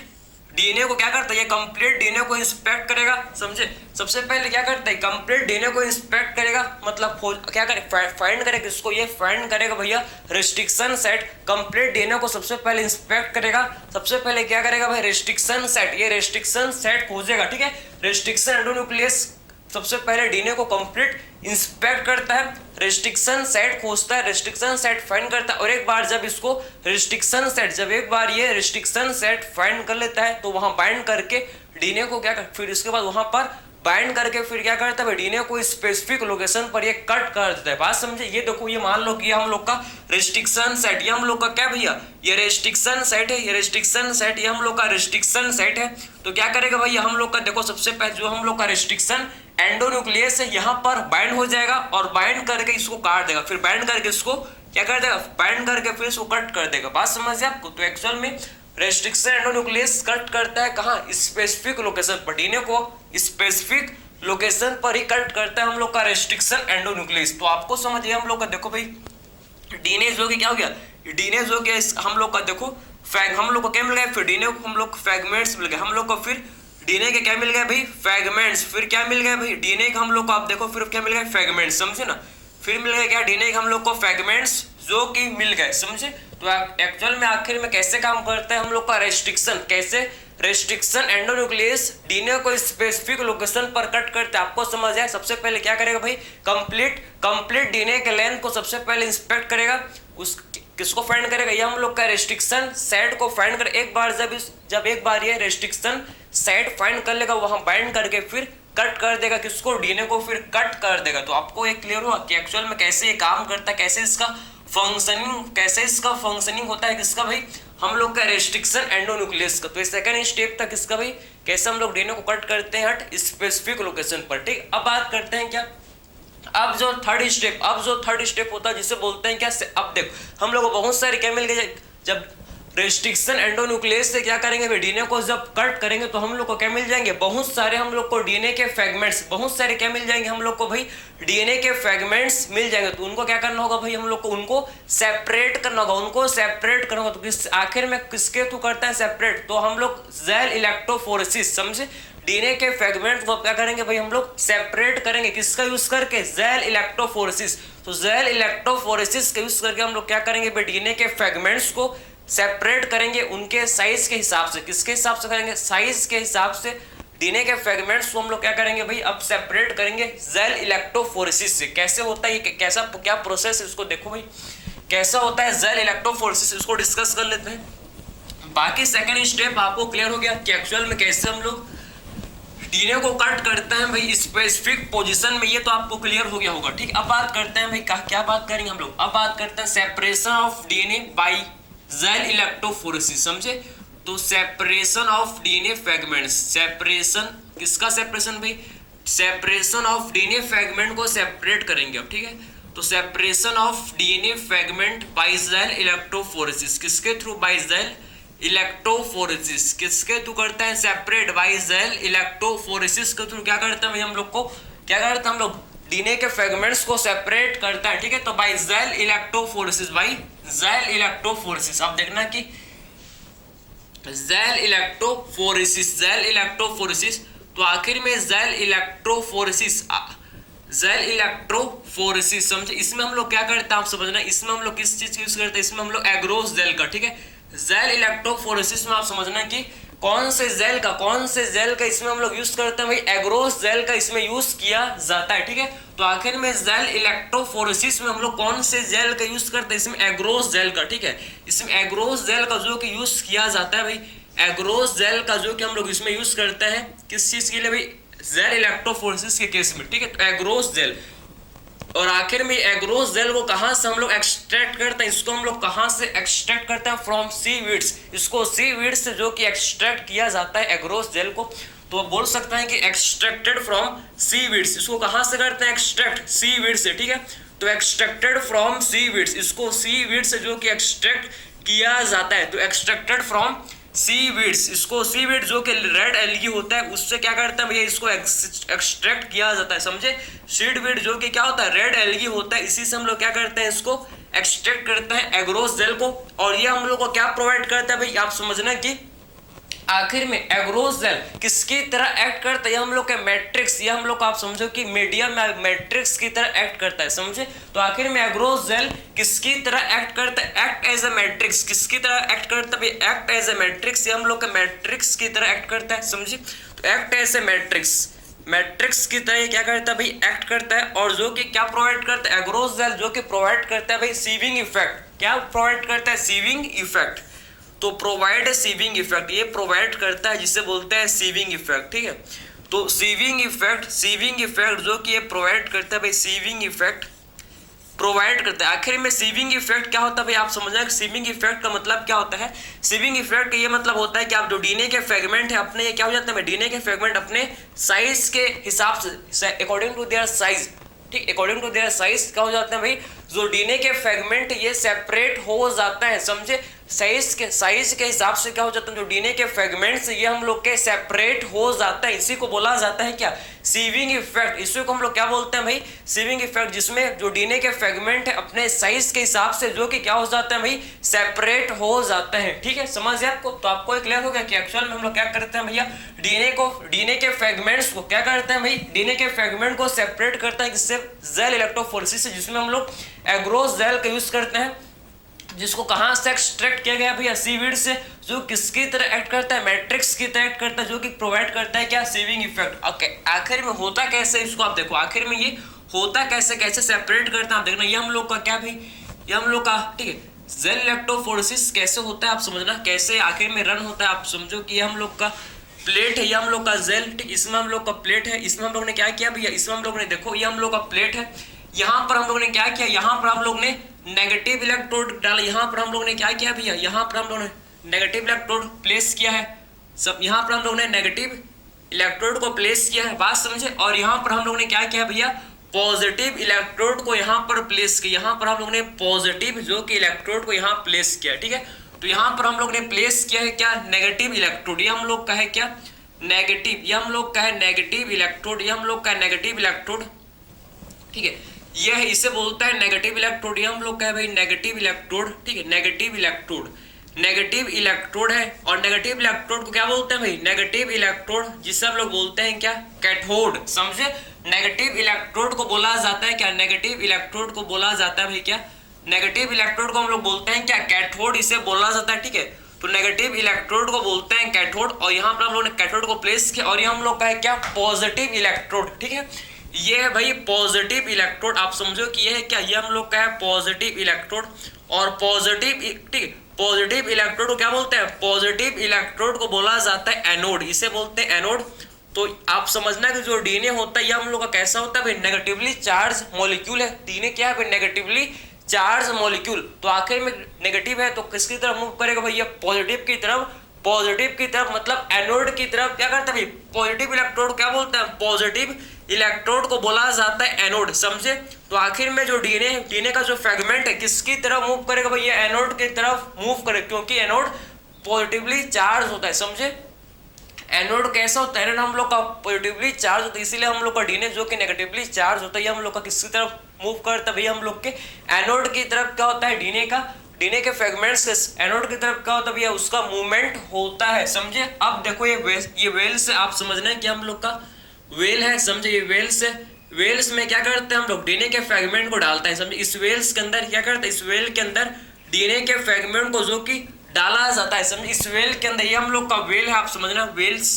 डीएनए को क्या करता है, ये कंप्लीट डीएनए को इंस्पेक्ट करेगा, समझे। सबसे पहले क्या करता है, कंप्लीट डीएनए को इंस्पेक्ट करेगा, मतलब क्या करे, फाइंड करेगा, किसको, ये फाइंड करेगा भैया रेस्ट्रिक्शन सेट। कंप्लीट डीएनए को सबसे पहले इंस्पेक्ट करेगा, सबसे पहले क्या करेगा भाई, रेस्ट्रिक्शन सेट, ये रेस्ट्रिक्शन सेट खोजेगा, ठीक है। रेस्ट्रिक्शन एंडोन्यूक्लियस सबसे पहले डीएनए को कंप्लीट इंस्पेक्ट करता है, रेस्ट्रिक्शन सेट खोजता है, रेस्ट्रिक्शन सेट फाइंड करता है, और एक बार जब इसको रेस्ट्रिक्शन सेट, जब एक बार ये रेस्ट्रिक्शन सेट फाइंड कर लेता है, तो वहां बाइंड करके डीएनए को क्या कर, फिर इसके बाद वहां पर बाइंड करके फिर क्या करता है भाई डीएनए को स्पेसिफिक लोकेशन पर ये कट कर देता है। बात समझे? ये देखो, ये मान लो कि ये हम लोग का रेस्ट्रिक्शन साइट, ये हम लोग का क्या भैया, ये रेस्ट्रिक्शन साइट है, ये रेस्ट्रिक्शन साइट, ये हम लोग का रेस्ट्रिक्शन साइट है। तो क्या करेगा भैया हम लोग का, देखो सबसे पहले जो हम लोग का रेस्ट्रिक्शन एंडोन्यूक्लियस है यहाँ पर बाइंड हो जाएगा और बाइंड करके इसको काट देगा, फिर बाइंड करके इसको क्या कर देगा, बाइंड करके फिर इसको कट कर देगा। बात समझ आपको? तो एक्चुअल में रेस्ट्रिक्शन एंडोन्यूक्लियस कट करता है कहाँ, स्पेसिफिक लोकेशन पर, डीएनए को स्पेसिफिक लोकेशन पर ही कट करता है हम लोग का रेस्ट्रिक्शन एंडोन्यूक्लियस। तो आपको समझिए हम लोग का, देखो भाई डीएनए जो कि क्या हो गया, डीएनए जो कि हम लोग का देखो हम लोग को क्या मिल गया, फिर डीएनए को हम लोग फ्रैगमेंट्स मिल गए, हम लोग को फिर डीएनए के क्या मिल गया भाई, फ्रैगमेंट्स, फिर क्या मिल गया भाई डीएनए का हम लोग को, आप देखो फिर क्या मिल गया, फ्रैगमेंट्स, समझे ना, फिर मिल गया क्या डीएनए का हम लोग को फ्रैगमेंट्स जो कि मिल गए, समझे। तो एक्चुअल में आखिर में कैसे काम करता है हम लोग का रेस्ट्रिक्शन, कैसे रेस्ट्रिक्शन एंडोन्यूक्लियस डीएनए को स्पेसिफिक लोकेशन पर कट करते हैं, आपको समझ आया। सबसे पहले क्या करेगा भाई, कंप्लीट डीएनए के लेंथ को सबसे पहले इंस्पेक्ट करेगा, उस किसको फाइंड करेगा, ये हम लोग का रेस्ट्रिक्शन साइट को फाइंड कर, एक बार जब एक बार ये रेस्ट्रिक्शन साइट फाइंड कर लेगा वहां बाइंड करके फिर कट कर देगा, किसको, डीएनए को फिर कट कर देगा। तो आपको एक क्लियर हुआ कि एक्चुअल में कैसे ये काम करता है, कैसे इसका फंक्शनिंग होता है किसका भाई, हम लोग का रेस्ट्रिक्शन एंडोन्यूक्लियस का। तो सेकंड स्टेप था किसका भाई, कैसे हम लोग डीएनए को कट करते हैं हट स्पेसिफिक लोकेशन पर, ठीक। अब बात करते हैं क्या, अब जो थर्ड स्टेप होता है जिसे बोलते हैं क्या, अब देखो हम लोग को बहुत सारे क्या मिल गए, जब रेस्ट्रिक्शन एंडोन्यूक्लियस से क्या करेंगे भाई डीएनए को जब कट करेंगे तो हम लोग को क्या मिल जाएंगे, बहुत सारे हम लोग को डीएनए के फ्रैगमेंट्स, बहुत सारे क्या मिल जाएंगे हम लोग को भाई, डीएनए के फ्रैगमेंट्स मिल जाएंगे। तो उनको क्या करना होगा भाई, हम लोग को उनको सेपरेट करना होगा, तो किस आखिर में किसके थ्रू करता है सेपरेट, तो हम लोग जेल इलेक्ट्रोफोरेसिस, समझे, डीएनए के फ्रैगमेंट को क्या करेंगे भाई हम लोग सेपरेट करेंगे, किसका यूज करके, जेल इलेक्ट्रोफोरेसिस। तो जेल इलेक्ट्रोफोरेसिस का यूज करके हम लोग क्या करेंगे भाई डीएनए के फ्रैगमेंट्स को सेपरेट करेंगे उनके साइज के हिसाब से, किसके हिसाब से करेंगे, साइज के हिसाब से डीएनए के फ्रैगमेंट्स को हम लोग क्या करेंगे भाई, अब सेपरेट करेंगे जेल इलेक्ट्रोफोरेसिस से। कैसे होता है ये, कैसा क्या प्रोसेस है इसको देखो भाई, कैसा होता है जेल इलेक्ट्रोफोरेसिस, इसको डिस्कस कर लेते हैं। बाकी सेकंड स्टेप आपको क्लियर हो गया कि एक्चुअल में कैसे हम लोग डीएनए को कट करते हैं भाई स्पेसिफिक पोजीशन में, ये तो आपको क्लियर हो गया होगा, ठीक। अब बात करते हैं भाई क्या बात करेंगे हम लोग, अब बात करते हैं separation of DNA by gel electrophoresis, समझे। तो separation of DNA fragments, separation किसका सेपरेशन भाई, सेपरेशन ऑफ डीएनए फ्रैगमेंट को सेपरेट करेंगे अब, ठीक है। तो separation of DNA fragment by gel electrophoresis, किसके थ्रू, बाय जेल इलेक्ट्रोफोरेसिस, किसके थ्रू करता है सेपरेट, बाय जेल इलेक्ट्रोफोरेसिस के थ्रू क्या करता है भाई हम लोग को, क्या करता है हम लोग डीएनए के फ्रैगमेंट्स को सेपरेट करता है, ठीक है। तो by gel electrophoresis, by gel electrophoresis, अब देखना कि जेल इलेक्ट्रोफोरेसिस, तो आखिर में जेल इलेक्ट्रोफोरेसिस समझे, इसमें हम लोग क्या करते हैं आप समझना, इसमें हम लोग किस चीज यूज करते हैं, इसमें हम लोग एग्रोस जेल का, ठीक है। जेल इलेक्ट्रोफोरेसिस में आप समझना कि कौन से जेल का इसमें हम लोग यूज करते हैं भाई, एग्रोस जेल का इसमें यूज किया जाता है, ठीक है। तो आखिर में जेल इलेक्ट्रोफोरेसिस में हम लोग कौन से जेल का यूज करते हैं, इसमें एग्रोस जेल का, ठीक है। इसमें एग्रोस जेल का जो कि यूज किया जाता है भाई, एग्रोस जेल का जो कि हम लोग इसमें यूज करते हैं किस चीज के लिए भाई, जेल इलेक्ट्रोफोरेसिस के केस में, ठीक है। तो एग्रोस जेल, और आखिर में एग्रोस जेल को कहां से हम लोग एक्सट्रैक्ट करते हैं, इसको हम लोग कहां से एक्सट्रैक्ट करते हैं, फ्रॉम सीवीड्स, इसको सीवीड्स से जो कि एक्सट्रैक्ट किया जाता है एग्रोस जेल को, तो बोल सकते हैं कि एक्सट्रैक्टेड फ्रॉम सीवीड्स, इसको कहां से करते हैं एक्सट्रैक्ट, सीवीड्स से, ठीक है। तो एक्सट्रैक्टेड फ्रॉम सीवीड्स, इसको सीवीड्स से जो कि एक्सट्रैक्ट किया जाता है, तो एक्सट्रैक्टेड फ्रॉम सीवीड्स, इसको सीवीड जो कि रेड एल्गी होता है उससे क्या करता है भैया, इसको एक्सट्रैक्ट किया जाता है, समझे। सीडवीड जो कि क्या होता है, रेड एल्गी होता है, इसी से हम लोग क्या करते हैं, इसको एक्सट्रैक्ट करते हैं एग्रोस जेल को, और ये हम लोग को क्या प्रोवाइड करता है भाई, आप समझना कि आखिर में एग्रोस जेल किसकी तरह एक्ट करता है, हम लोग के मैट्रिक्स, ये हम लोग आप समझो कि मीडियम मैट्रिक्स की तरह एक्ट करता है, समझे। तो आखिर में एग्रोस जेल किसकी तरह एक्ट करता है, एक्ट एज ए मैट्रिक्स, किसकी तरह एक्ट करता है, एक्ट एज ए मैट्रिक्स, ये हम लोग के मैट्रिक्स की तरह एक्ट करता है, समझे। तो एक्ट एज ए मैट्रिक्स की तरह क्या करता है भाई, एक्ट करता है, और जो कि क्या प्रोवाइड करता है, एग्रोस जेल जो कि प्रोवाइड करता है भाई सीविंग इफेक्ट, क्या प्रोवाइड करता है, सीविंग इफेक्ट। तो प्रोवाइड सीविंग इफेक्ट, ये प्रोवाइड करता है जिसे बोलते हैं सीविंग इफेक्ट, ठीक है। तो सीविंग इफेक्ट जो कि ये प्रोवाइड करता है भाई, सीविंग इफेक्ट प्रोवाइड करता है। आखिर में सीविंग इफेक्ट क्या होता है भाई, आप समझ रहे हैं सीविंग इफेक्ट का मतलब क्या होता है। सीविंग इफेक्ट ये मतलब होता है कि आप जो डीएनए के फ्रेगमेंट है अपने, ये क्या हो जाता है, डीएनए के फ्रेगमेंट अपने साइज के हिसाब से, अकॉर्डिंग टू देयर साइज, ठीक, अकॉर्डिंग टू देयर साइज क्या हो जाता है भाई, जो डीएनए के फ्रेगमेंट ये सेपरेट हो जाता है, समझे। साइज के हिसाब से क्या हो जाता है, जो डीएनए के फ्रेगमेंट्स ये हम लोग के सेपरेट हो जाता है, इसी को बोला जाता है क्या, सीविंग इफेक्ट। इसी को हम लोग क्या बोलते हैं भाई, सीविंग इफेक्ट, जिसमें जो डीएनए के फ्रेगमेंट है अपने साइज के हिसाब से जो कि क्या हो जाता है भाई, सेपरेट हो जाते हैं। ठीक है, समझ आपको। तो आपको क्लियर हो गया कि एक्चुअल में हम लोग क्या करते हैं भैया, डीएनए के फ्रेगमेंट्स को क्या करते हैं भाई, डीएनए के फ्रेगमेंट को सेपरेट करता है किससे, जेल इलेक्ट्रोफोरेसिस से, जिसमें हम लोग एग्रोस जेल का यूज करते हैं, जिसको कहां से एक्सट्रैक्ट किया गया भैया, सीवीड से, जो किसकी तरह एक्ट करता है, मैट्रिक्स की तरह एक्ट करता है, जो कि प्रोवाइड करता है क्या, सीविंग इफेक्ट। ओके, आखिर में होता कैसे, इसको आप देखो, आखिर में ये होता कैसे, कैसे सेपरेट करता है आप देखना। ये हम लोग का क्या भाई, ये हम लोग का, ठीक है, जेल इलेक्ट्रोफोरेसिस कैसे होता है आप समझना, कैसे आखिर में रन होता है आप समझो। कि ये हम लोग का प्लेट है, ये हम लोग का जेल, ठीक, इसमें हम लोग का प्लेट है, इसमें हम लोग ने क्या किया भैया, इसमें हम लोग ने देखो ये हम लोग का प्लेट है, यहाँ पर हम लोग ने क्या किया, यहाँ पर हम लोग ने नेगेटिव इलेक्ट्रोड डाला, यहाँ पर हम लोग ने क्या किया भैया, यहाँ पर हम लोग ने नेगेटिव इलेक्ट्रोड प्लेस किया है, सब यहाँ पर हम लोग ने नेगेटिव इलेक्ट्रोड को प्लेस किया है, बात समझे। और यहाँ पर हम लोग ने क्या किया भैया, पॉजिटिव इलेक्ट्रोड को यहाँ पर प्लेस किया, यहाँ पर हम लोग ने पॉजिटिव जो कि इलेक्ट्रोड को यहाँ प्लेस किया, ठीक है। तो यहाँ पर हम लोग ने प्लेस किया है क्या, नेगेटिव इलेक्ट्रोड, ये हम लोग का है क्या, नेगेटिव, ये हम लोग का है नेगेटिव इलेक्ट्रोड, ये हम लोग का है नेगेटिव इलेक्ट्रोड, ठीक है। यह है, इसे बोलता है नेगेटिव इलेक्ट्रोड, ये हम लोग का है भाई नेगेटिव इलेक्ट्रोड, ठीक है, नेगेटिव इलेक्ट्रोड, नेगेटिव इलेक्ट्रोड है। और नेगेटिव इलेक्ट्रोड को क्या बोलते हैं भाई, नेगेटिव इलेक्ट्रोड, जिसे हम लोग बोलते हैं क्या, कैथोड, समझे। नेगेटिव इलेक्ट्रोड को बोला जाता है क्या, नेगेटिव इलेक्ट्रोड को बोला जाता है भाई क्या, नेगेटिव इलेक्ट्रोड को हम लोग बोलते हैं क्या, कैथोड, इसे बोला जाता है, ठीक है। तो नेगेटिव इलेक्ट्रोड को बोलते हैं कैथोड, और यहाँ पर हम लोग ने कैथोड को प्लेस किया, और ये हम लोग का है क्या, पॉजिटिव इलेक्ट्रोड, ठीक है। ये है भाई पॉजिटिव इलेक्ट्रोड, आप समझो कि ये है क्या, ये हम लोग का है पॉजिटिव इलेक्ट्रोड। और पॉजिटिव, ठीक है, पॉजिटिव इलेक्ट्रोड को क्या बोलते हैं, पॉजिटिव इलेक्ट्रोड को बोला जाता है एनोड, इसे बोलते हैं एनोड। तो आप समझना कि जो डीएनए होता है ये हम लोग का कैसा होता है भाई, नेगेटिवली चार्ज मॉलिक्यूल है। डीएनए क्या है भाई, नेगेटिवली चार्ज मॉलिक्यूल। तो आखिर में नेगेटिव है तो किसकी तरफ मूव करेगा भैया, पॉजिटिव की तरफ, पॉजिटिव की तरफ, मतलब एनोड की तरफ क्या करता है भाई, पॉजिटिव इलेक्ट्रोड क्या बोलते हैं, पॉजिटिव इलेक्ट्रोड को बोला जाता है एनोड, समझे। तो आखिर में जो डीएनए का जो फ्रेगमेंट है किसकी तरफ मूव करेगा भैया, एनोड की तरफ मूव करेगा, क्योंकि एनोड पॉजिटिवली चार्ज होता है, समझे। एनोड कैसा होता है, एनोड हम लोग का पॉजिटिवली चार्ज होता है, इसीलिए हम लोग का डीएनए जो कि नेगेटिवली चार्ज होता है, ये हम लोग का किसकी तरफ मूव करता है भैया, हम लोग के एनोड की तरफ क्या होता है, डीएनए के फ्रेगमेंट्स के एनोड की तरफ क्या होता है भैया, उसका मूवमेंट होता है, समझे। अब देखो ये वेल से आप समझना है कि हम लोग का वेल है, समझे। ये वेल्स है, वेल्स में क्या करते हैं हम लोग, डीएनए के फ्रेगमेंट को डालते हैं, समझे। इस वेल्स के अंदर क्या करते हैं, इस वेल के अंदर डीएनए के फ्रेगमेंट को जो कि डाला जाता है, समझे। इस वेल के अंदर, ये हम लोग का वेल है, आप समझना, वेल्स,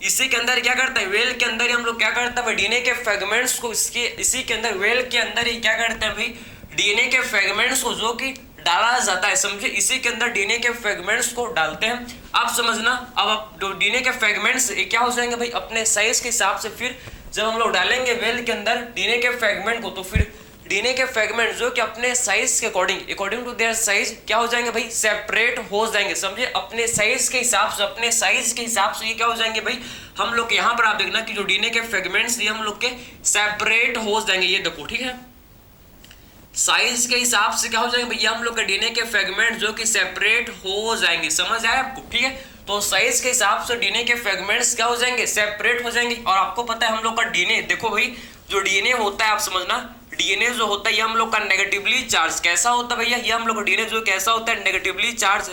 इसी के अंदर क्या करते हैं, वेल के अंदर हम लोग क्या करते हैं भाई, डीएनए के फ्रेगमेंट्स को इसी के अंदर, वेल के अंदर ही क्या करते हैं भाई, डीएनए के फ्रेगमेंट्स को जो कि डाला जाता है, समझे। इसी के अंदर डीएनए के फ्रेगमेंट्स को डालते हैं, आप समझना। अब आप जो डीएनए के फ्रेगमेंट्स क्या हो जाएंगे भाई, अपने साइज के हिसाब से, फिर जब हम लोग डालेंगे वेल के अंदर डीएनए के फ्रेगमेंट को, तो फिर डीएनए के फ्रेगमेंट जो कि अपने साइज के अकॉर्डिंग टू देयर साइज क्या हो जाएंगे भाई, सेपरेट हो जाएंगे, समझे। अपने साइज के हिसाब से, अपने साइज के हिसाब से ये क्या हो जाएंगे भाई, हम लोग यहाँ पर आप देखना कि जो डीएनए के फ्रेगमेंट्स ये हम लोग के सेपरेट हो जाएंगे, ये देखो, ठीक है। साइज के हिसाब से क्या हो जाएंगे भैया, हम लोग के डीएनए के फ्रेगमेंट जो कि सेपरेट हो जाएंगे, समझ आया आपको, ठीक है। तो साइज के हिसाब से डीएनए के फ्रेगमेंट्स क्या हो जाएंगे, सेपरेट हो जाएंगे। और आपको पता है हम लोग का डीएनए, देखो भाई जो डीएनए होता है आप समझना, डीएनए जो होता है ये हम लोग का नेगेटिवली चार्ज कैसा होता है भैया, ये हम लोग का डीएनए जो कैसा होता है, नेगेटिवली चार्ज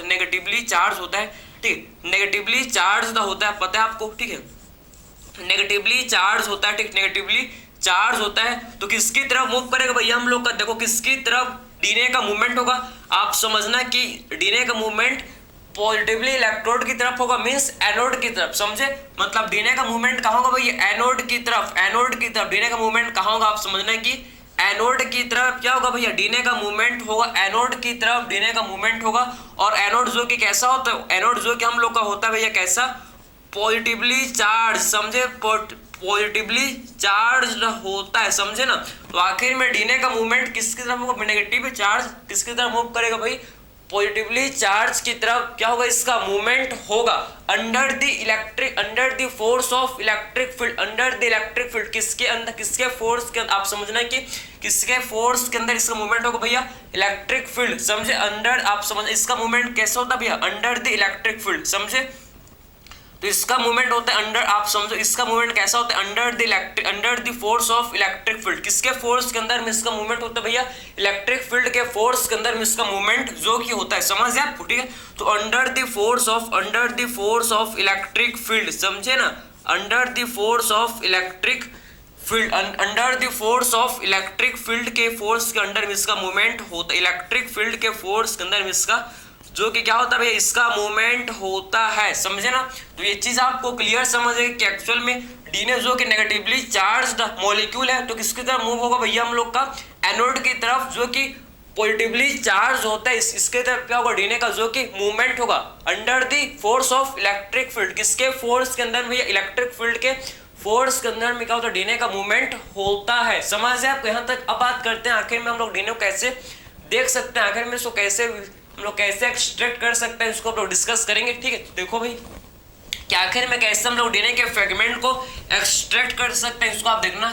होता है, ठीक, नेगेटिवली चार्ज होता है, पता है आपको, ठीक है, नेगेटिवली चार्ज होता है, ठीक, नेगेटिवली चार्ज होता है। तो किसकी तरफ मूव करेगा भैया, हम लोग का देखो किसकी तरफ डीएनए का मूवमेंट होगा, आप समझना कि डीएनए का मूवमेंट पॉजिटिवली इलेक्ट्रोड की तरफ होगा, मींस एनोड की तरफ, समझे। मतलब डीएनए का मूवमेंट कहाँ होगा भैया, एनोड की तरफ, एनोड की तरफ डीएनए का मूवमेंट कहाँ होगा, आप समझना कि एनोड की तरफ क्या होगा भैया, डीएनए का मूवमेंट होगा, एनोड की तरफ डीएनए का मूवमेंट होगा। और एनोड जो कि कैसा होता है, एनोड जो कि हम लोग का होता है भैया कैसा, पॉजिटिवली चार्ज, समझे, पॉजिटिवली चार्ज होता है, समझे ना। तो आखिर में डीएनए का मूवमेंट किसकी तरफ होगा, नेगेटिव चार्ज किसकी तरफ मूव करेगा भाई, पॉजिटिवली चार्ज की तरफ क्या होगा, इसका मूवमेंट होगा under the force of electric field, under the electric field, किसके अंदर, किसके फोर्स के अंदर, आप समझना कि किसके फोर्स के अंदर इसका मूवमेंट होगा भैया, इलेक्ट्रिक फील्ड, समझे, अंडर, आप समझ इसका मूवमेंट कैसा होता है भैया, अंडर द इलेक्ट्रिक फील्ड, समझे। तो इसका मूवमेंट होता है अंडर, आप समझो इसका मूवमेंट कैसा होता है, under the force of electric field, किसके फोर्स के अंदर में इसका मूवमेंट होता है भैया, इलेक्ट्रिक फील्ड के फोर्स के अंदर में इसका मूवमेंट जो कि होता है, समझ गए आपको, ठीक है। तो under the force of electric field, समझे ना, under the force of electric field, under the force of electric field के फोर्स के अंडर में इसका मूवमेंट होता है, इलेक्ट्रिक फील्ड के फोर्स के अंदर में इसका जो कि क्या होता है भैया, इसका मूवमेंट होता है, समझे ना। तो ये चीज आपको क्लियर समझ है कि एक्चुअल में डीएनए जो कि नेगेटिवली चार्ज्ड मॉलिक्यूल है, तो किसकी तरफ मूव होगा भैया, हम लोग का एनोड की तरफ, जो कि पॉजिटिवली चार्ज होता है, इसके तरफ क्या होगा, डीएनए का जो कि मूवमेंट होगा under the force of electric field, किसके फोर्स के अंदर भैया, इलेक्ट्रिक फील्ड के फोर्स के अंदर में क्या होता है, डीएनए का मूवमेंट होता है, समझ है आपको यहाँ तक। अब बात करते हैं आखिर में हम लोग डीएनए को कैसे देख सकते हैं, आखिर में इसको कैसे हम लोग कैसे एक्सट्रैक्ट कर सकते हैं, इसको हम लोग डिस्कस करेंगे, ठीक है। देखो भाई कि आखिर में कैसे हम लोग डीएनए के फ्रेगमेंट को एक्सट्रैक्ट कर सकते हैं, इसको आप देखना,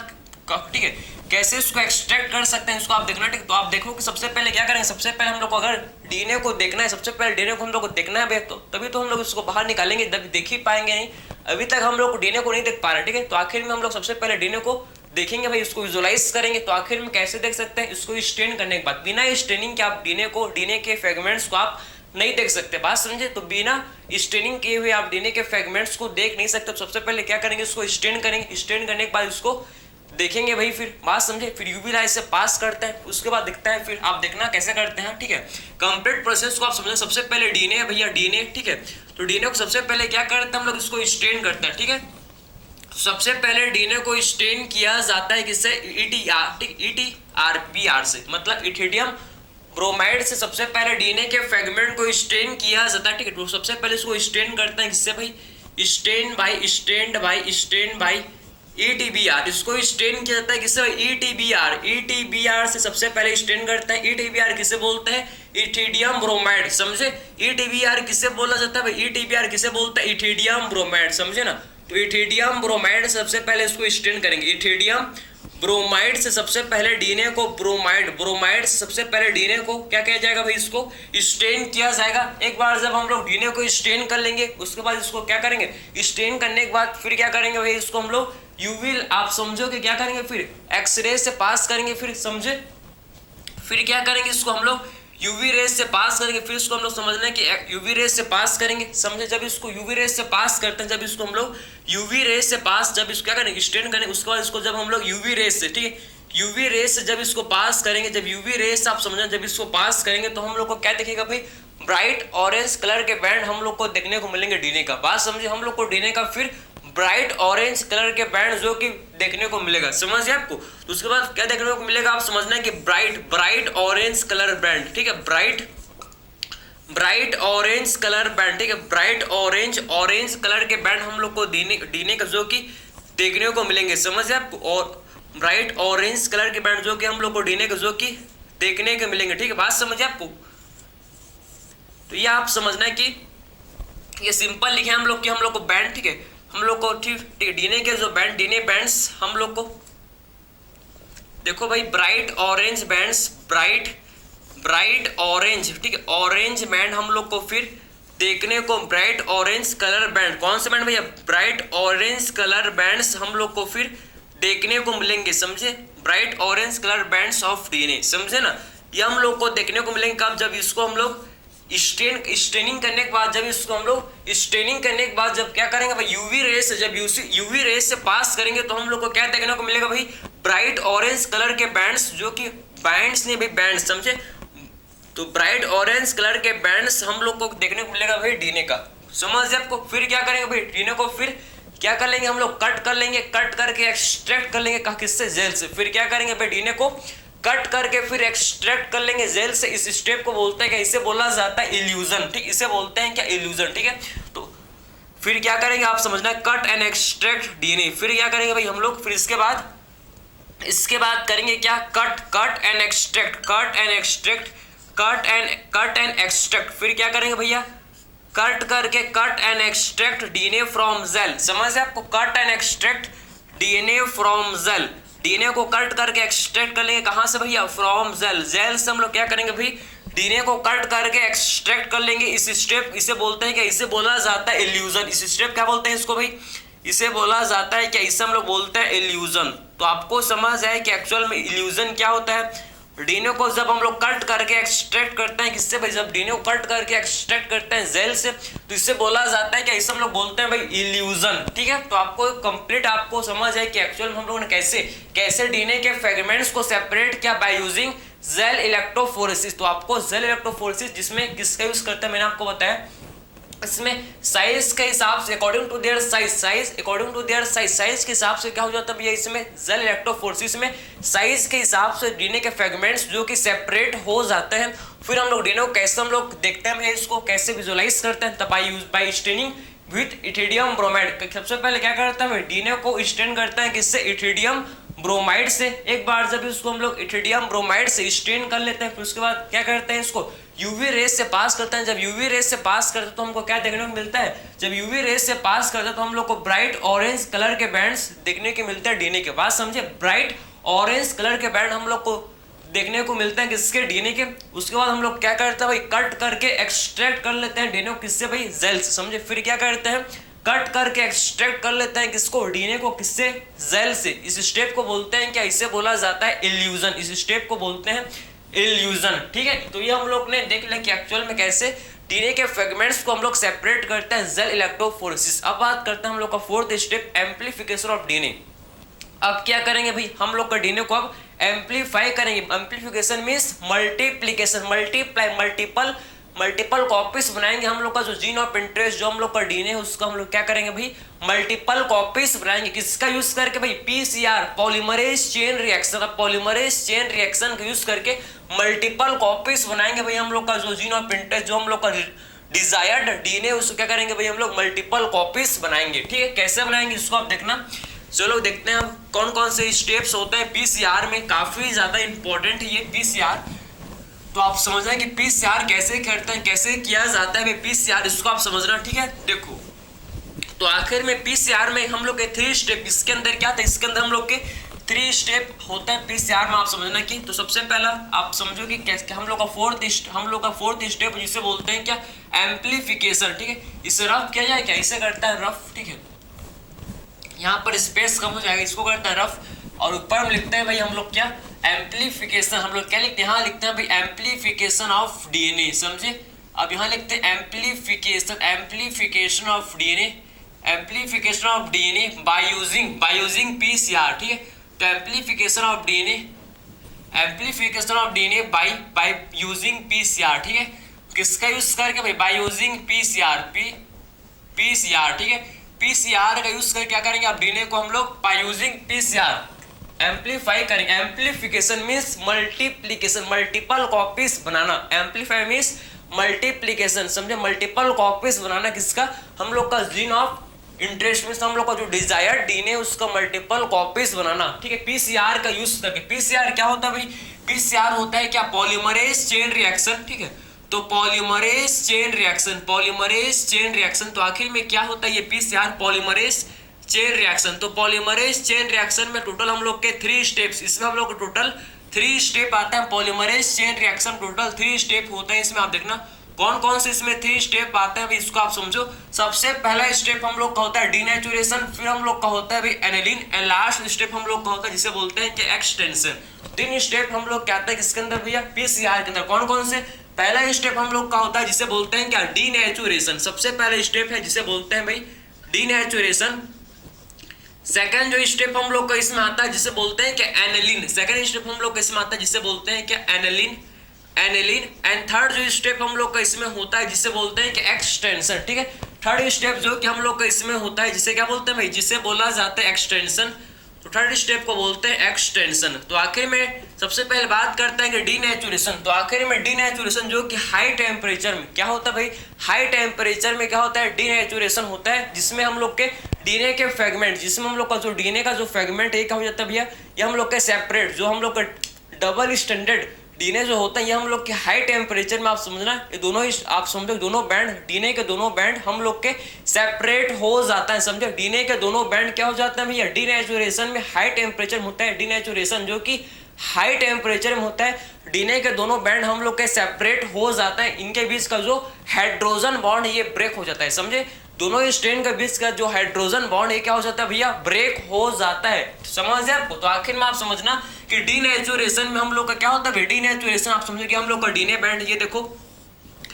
ठीक है, कैसे इसको एक्सट्रैक्ट कर सकते हैं, इसको आप देखना, ठीक। तो आप देखो कि सबसे पहले क्या करेंगे, सबसे पहले हम लोग को अगर डीएनए को देखना है, सबसे पहले डीएनए को हम लोग को देखना है, तो तभी तो हम लोग इसको बाहर निकालेंगे, तभी देख ही पाएंगे, नहीं अभी तक हम लोग डीएनए को नहीं देख पा रहे, ठीक है। तो आखिर में हम लोग सबसे पहले डीएनए को देखेंगे भाई, इसको विजुअलाइज करेंगे। तो आखिर में कैसे देख सकते हैं, इसको स्टेन करने के बाद, बिना स्टेनिंग के आप डीएनए के फ्रेगमेंट्स को आप नहीं देख सकते, बात समझे। तो बिना स्टेनिंग किए हुए आप डीएनए के फ्रेगमेंट्स को देख नहीं सकते। तो सबसे पहले क्या करेंगे, इसको स्टेन करेंगे, स्टेन करने के बाद इसको देखेंगे भाई, फिर बात समझे, फिर यूवी लाइट से पास करता है, उसके बाद दिखता है, फिर आप देखना कैसे करते हैं, ठीक है। कंप्लीट प्रोसेस को आप समझे। सबसे पहले डीएनए भैया, डीएनए, ठीक है। तो डीएनए को सबसे पहले क्या करते हैं हम लोग, इसको स्टेन करते हैं, ठीक है। सबसे पहले डीएनए को स्टेन किया जाता है किससे, ETRBR से, मतलब इथिडियम ब्रोमाइड से सबसे पहले डीएनए के फ्रेगमेंट को स्टेन किया जाता है, ठीक है। तो सबसे पहले इसको स्टेन करते हैं किससे भाई, स्टेन बाय ETBR, इसको स्टेन किया जाता है किससे भाई, ETBR से सबसे पहले स्टेन करते हैं। ETBR किसे बोलते हैं, इथिडियम ब्रोमाइड, समझे। ETBR किसे बोला जाता है भाई, ETBR किसे बोलते हैं, इथिडियम ब्रोमाइड, समझे ना। तो इथिडियम ब्रोमाइड सबसे पहले इसको स्टेन करेंगे, इथिडियम ब्रोमाइड से सबसे पहले डीएनए को, ब्रोमाइड से सबसे पहले डीएनए को क्या किया जाएगा भाई, इसको स्टेन किया जाएगा। एक बार जब हम लोग डीएनए को स्टेन कर लेंगे, उसके बाद इसको क्या करेंगे, स्टेन करने के बाद फिर क्या करेंगे भाई, इसको हम लोग यूवी, आप समझो कि क्या करेंगे, फिर एक्सरे से पास करेंगे, फिर समझे, फिर क्या करेंगे, इसको हम लोग यूवी रेस से पास करेंगे, फिर इसको हम लोग समझना है कि यूवी रेस से पास करेंगे, समझे। जब इसको यूवी रेस से पास करते हैं, जब इसको हम लोग यूवी रेस से पास, जब इसको क्या करेंगे, स्टेन करेंगे, उसके बाद इसको जब हम लोग यूवी रेस से, ठीक है, यूवी रेस से जब इसको पास करेंगे, जब यूवी रेस आप समझना, जब इसको पास करेंगे तो हम लोग को क्या दिखेगा भाई, ब्राइट ऑरेंज कलर के बैंड हम लोग को देखने को मिलेंगे डीएनए का, बात समझे। हम लोग को डीएनए का फिर ब्राइट ऑरेंज कलर के बैंड जो कि देखने को मिलेगा, समझिए आपको। तो उसके बाद क्या देखने को मिलेगा, आप समझना है कि ब्राइट ऑरेंज कलर बैंड, ठीक है, ब्राइट ऑरेंज कलर बैंड, ठीक है, ब्राइट ऑरेंज कलर के बैंड हम लोग को डीएनए का जो कि देखने को मिलेंगे, समझिए आपको। और ब्राइट ऑरेंज कलर के बैंड जो कि हम लोग को डीएनए का जो कि देखने को मिलेंगे, ठीक है, बात समझिए आपको। तो ये आप समझना है कि ये सिंपल लिखे हम लोग कि हम लोग को बैंड, ठीक है, हम लोग को ठीक है, डीएनए के जो बैंड, डीएनए बैंड्स हम लोग को देखो भाई, bright orange bands, bright orange, ठीक है, ऑरेंज बैंड हम लोग को फिर देखने को, ब्राइट ऑरेंज कलर बैंड, कौन से बैंड भैया, ब्राइट ऑरेंज कलर बैंड्स हम लोग को फिर देखने को मिलेंगे, समझे। Bright orange colour bands of DNA, समझे ना। ये हम लोग को देखने को मिलेंगे कब, जब इसको हम लोग स्टेनिंग करने के बाद, जब इसको हम लोग स्टेनिंग करने के बाद जब क्या करेंगे भाई, यूवी रेस से, जब यूवी रेस से पास करेंगे तो हम लोग को क्या देखने को मिलेगा भाई, ब्राइट ऑरेंज कलर के बैंड्स, जो कि बैंड्स नहीं भाई, बैंड्स, समझे। तो ब्राइट ऑरेंज कलर के बैंड्स हम लोग को देखने को मिलेगा भाई डीएनए का, समझ आपको। फिर क्या करेंगे भाई, डीएनए को फिर क्या कर लेंगे हम लोग, कट कर लेंगे, कट करके एक्सट्रैक्ट कर लेंगे, किससे, जेल से। फिर क्या करेंगे भाई, डीएनए को कट करके फिर एक्सट्रैक्ट कर लेंगे जेल से। इस स्टेप को बोलते हैं क्या, इसे बोला जाता है इल्यूजन, ठीक, इसे बोलते हैं क्या, इल्यूजन, ठीक है। तो फिर क्या करेंगे आप समझना, कट एंड एक्सट्रैक्ट डीएनए। फिर क्या करेंगे भाई हम लोग, फिर इसके बाद करेंगे क्या, cut and extract, cut and extract. फिर क्या करेंगे भैया, कट करके cut and extract DNA from gel. समझ है आपको, cut and extract DNA from gel. DNA को कट करके एक्सट्रैक्ट कर लेंगे कहां से भैया, फ्रॉम जेल। जेल से हम लोग क्या करेंगे भाई, डीएनए को कट करके एक्सट्रैक्ट कर लेंगे। इस स्टेप इसे बोलते हैं क्या, इसे बोला जाता है इल्यूजन। इस स्टेप क्या बोलते हैं इसको भाई, इसे बोला जाता है क्या, इसे हम लोग बोलते हैं इल्यूजन। तो आपको समझ आए कि एक्चुअल में इल्यूजन क्या होता है। डीएनए को जब हम लोग कट करके एक्सट्रैक्ट करते हैं, किससे भाई, जब डीएनए को कट करके एक्सट्रैक्ट करते हैं जेल से, तो इससे बोला जाता है क्या, इसे हम लोग बोलते हैं भाई इल्यूजन। ठीक है, तो आपको कंप्लीट आपको समझ आए कि एक्चुअल में हम लोगों ने कैसे डीएनए के फ्रेगमेंट्स को सेपरेट किया बाय यूजिंग जेल इलेक्ट्रोफोरेसिस। तो आपको जेल इलेक्ट्रोफोरेसिस जिसमें किसका यूज करते हैं मैंने आपको बताया, इसमें साइज के हिसाब से according to their size according to their size के हिसाब से क्या हो जाता है भैया, इसमें जेल इलेक्ट्रोफोरेसिस में साइज के हिसाब से डीएनए के फ्रेगमेंट्स जो कि सेपरेट हो जाते हैं। फिर हम लोग डीएनए को कैसे हम लोग देखते हैं, इसको कैसे विजुअलाइज करते हैं, by staining with ethidium bromide. सबसे पहले क्या करते हैं, डीएनए को स्टेन करते हैं किससे, इथिडियम ब्रोमाइड से। एक बार जब इसको हम लोग इथिडियम ब्रोमाइड से स्टेन कर लेते हैं, फिर उसके बाद क्या करते हैं, इसको यूवी रेस से पास करते हैं। जब यूवी रेस से पास करते हैं तो हमको क्या देखने को मिलता है, जब यूवी रेस से पास करते हैं तो हम लोग को ब्राइट ऑरेंज कलर के बैंड्स देखने के मिलते हैं डीएनए के। बात समझे, ब्राइट ऑरेंज कलर के बैंड हम लोग को देखने को मिलते हैं किसके, डीएनए के। उसके बाद हम लोग क्या करते हैं भाई, कट करके एक्सट्रैक्ट कर लेते हैं डीएनए को किससे भाई, जेल से। समझे, फिर क्या करते हैं, कट करके एक्सट्रैक्ट कर लेते हैं किसको, डीएनए को किससे, जेल से। इस स्टेप को बोलते हैं क्या, इसे बोला जाता है इल्यूजन। इस स्टेप को बोलते हैं इल्यूजन। ठीक है, तो ये हम लोग ने देख लिया कि एक्चुअल में कैसे डीएनए के फ्रेगमेंट्स को हम लोग सेपरेट करते हैं जेल इलेक्ट्रोफोरेसिस। अब बात करते हैं हम लोग का fourth step, amplification of DNA. अब क्या करेंगे भाई, हम लोग का डीएनए को अब एम्प्लीफाई करेंगे। Amplification means multiplication, multiple copies बनाएंगे। हम लोग का जो जीन ऑफ इंटरेस्ट जो हम लोग का डीएनए है उसका हम लोग क्या करेंगे भाई, मल्टीपल कॉपीज बनाएंगे। किसका यूज करके भाई, पीसीआर, पॉलीमरेज चेन रिएक्शन। अब पॉलीमरेज चेन रिएक्शन का यूज करके मल्टीपल कॉपीज बनाएंगे भाई। हम लोग का जो जीन ऑफ इंटरेस्ट जो हम लोग का डिजायर्ड डीएनए उसको क्या करेंगे भाई, हम लोग मल्टीपल कॉपीज बनाएंगे। ठीक है, कैसे बनाएंगे इसको आप देखना। चलो देखते हैं हम कौन कौन से स्टेप्स होते हैं पीसीआर में। काफी ज्यादा इंपॉर्टेंट है ये पीसीआर, तो आप समझना कि पीसीआर कैसे करते हैं, कैसे किया जाता है पीसीआर, इसको आप समझना। ठीक है, देखो तो आखिर में पीसीआर में हम लोग के 3 स्टेप, इसके अंदर क्या था, इसके अंदर हम लोग के 3 स्टेप होता है पीसीआर में। आप समझना कि तो सबसे पहला आप समझो कि कैसे हम लोग का फोर्थ स्टेप जिसे बोलते हैं क्या, एम्प्लीफिकेशन। ठीक है, इसे रफ किया जाए क्या, इसे करता है रफ। ठीक है, यहाँ पर स्पेस कम हो जाएगा, इसको करता है रफ। और ऊपर हम लिखते हैं भाई हम लोग क्या, एम्प्लीफिकेशन। हम लोग क्या लिखते हैं, यहाँ लिखते हैं भाई एम्प्लीफिकेशन ऑफ डीएनए। समझे, अब यहाँ लिखते हैं amplification of DNA bye using PCR. ठीक है, तो amplification of DNA bye using PCR. ठीक है, किसका यूज करके भाई, बाय यूजिंग पीसीआर। ठीक है, पीसीआर का यूज करके क्या करेंगे, आप डीएनए को हम लोग बाय यूजिंग पीसीआर एम्प्लीफाई करेंगे। Amplification means multiplication, multiple copies बनाना। एम्प्लीफाई मींस मल्टीप्लिकेशन, समझे, मल्टीपल कॉपीज बनाना किसका, हम लोग का जीन ऑफ इंटरेस्ट मींस हम लोग का जो डिजायर्ड डीएनए उसका मल्टीपल कॉपीज बनाना। ठीक है, पीसीआर का यूज करके। पीसीआर क्या होता है भाई, पीसीआर होता है क्या, पॉलीमरेज चेन रिएक्शन। ठीक है, तो पॉलीमरेज चेन रिएक्शन। तो आखिर में क्या होता है ये पीसीआर, पॉलीमरेज चेन रिएक्शन। तो पॉलीमरेज चेन रिएक्शन में टोटल हम लोग के 3 स्टेप्स, इसमें हम लोग टोटल 3 स्टेप आता है। Polymerase chain reaction total 3 step होते हैं इसमें। आप देखना कौन कौन से इसमें 3 स्टेप आते हैं, इसको आप समझो। सबसे पहला स्टेप हम लोग का होता है डीनेचुरेशन, फिर हम लोग का होता है एनिलीन, एंड लास्ट स्टेप हम लोग का होता है जिसे बोलते हैं कि एक्सटेंशन। 3 स्टेप हम लोग क्या आता है किसके अंदर भैया, पीसीआर के अंदर। कौन कौन से, पहला स्टेप हम लोग का होता है जिसे बोलते हैं क्या, डीनेचुरेशन। सबसे पहला स्टेप है जिसे बोलते हैं भाई डीनेचुरेशन। सेकंड जो स्टेप हम लोग का इसमें आता है जिसे बोलते हैं कि एनिलीन। सेकंड स्टेप हम लोग का इसमें आता है जिसे बोलते हैं कि एनिलीन। एंड थर्ड जो स्टेप हम लोग का इसमें होता है जिसे बोलते हैं कि एक्सटेंशन। ठीक है, थर्ड स्टेप जो कि हम लोग का इसमें होता है जिसे क्या बोलते हैं भाई, जिसे बोला जाता है एक्सटेंशन। तो थर्ड स्टेप को बोलते हैं एक्सटेंशन। तो आखिर में सबसे पहले बात करते हैं कि डीनेचुरेशन। तो आखिर में डीनेचुरेशन जो कि हाई टेम्परेचर में क्या होता है भाई, हाई टेम्परेचर में क्या होता है, डीनेचुरेशन होता है, जिसमें हम लोग के डीएनए के फ्रेगमेंट, जिसमें हम लोग का जो डीएनए का जो फ्रेगमेंट है क्या हो जाता है भैया, ये हम लोग के सेपरेट, जो हम लोग का डबल स्टैंडर्ड डीएनए जो होता है ये हम लोग के हाई टेम्परेचर में, आप समझना ये दोनों ही, आप समझो दोनों बैंड डीएनए के दोनों बैंड हम लोग के सेपरेट हो जाता है, समझे। डीएनए के दोनों बैंड क्या हो जाता है भैया, डीनेचुरेशन में हाई टेम्परेचर में होता है, डीनेचुरेशन जो कि हाई टेम्परेचर में होता है, डीएनए के दोनों बैंड हम लोग के सेपरेट हो जाता है, इनके बीच का जो हाइड्रोजन बॉन्ड ये ब्रेक हो जाता है, समझे। दोनों ही स्ट्रेन के बीच का जो हाइड्रोजन बॉन्ड ये क्या हो जाता है भैया, ब्रेक हो जाता है, समझ आपको। तो आखिर में आप समझना कि डीनेचुरेशन में हम लोग का क्या होता है, डीनेचुरेशन आप समझे कि हम लोग का डीएनए बैंड, ये देखो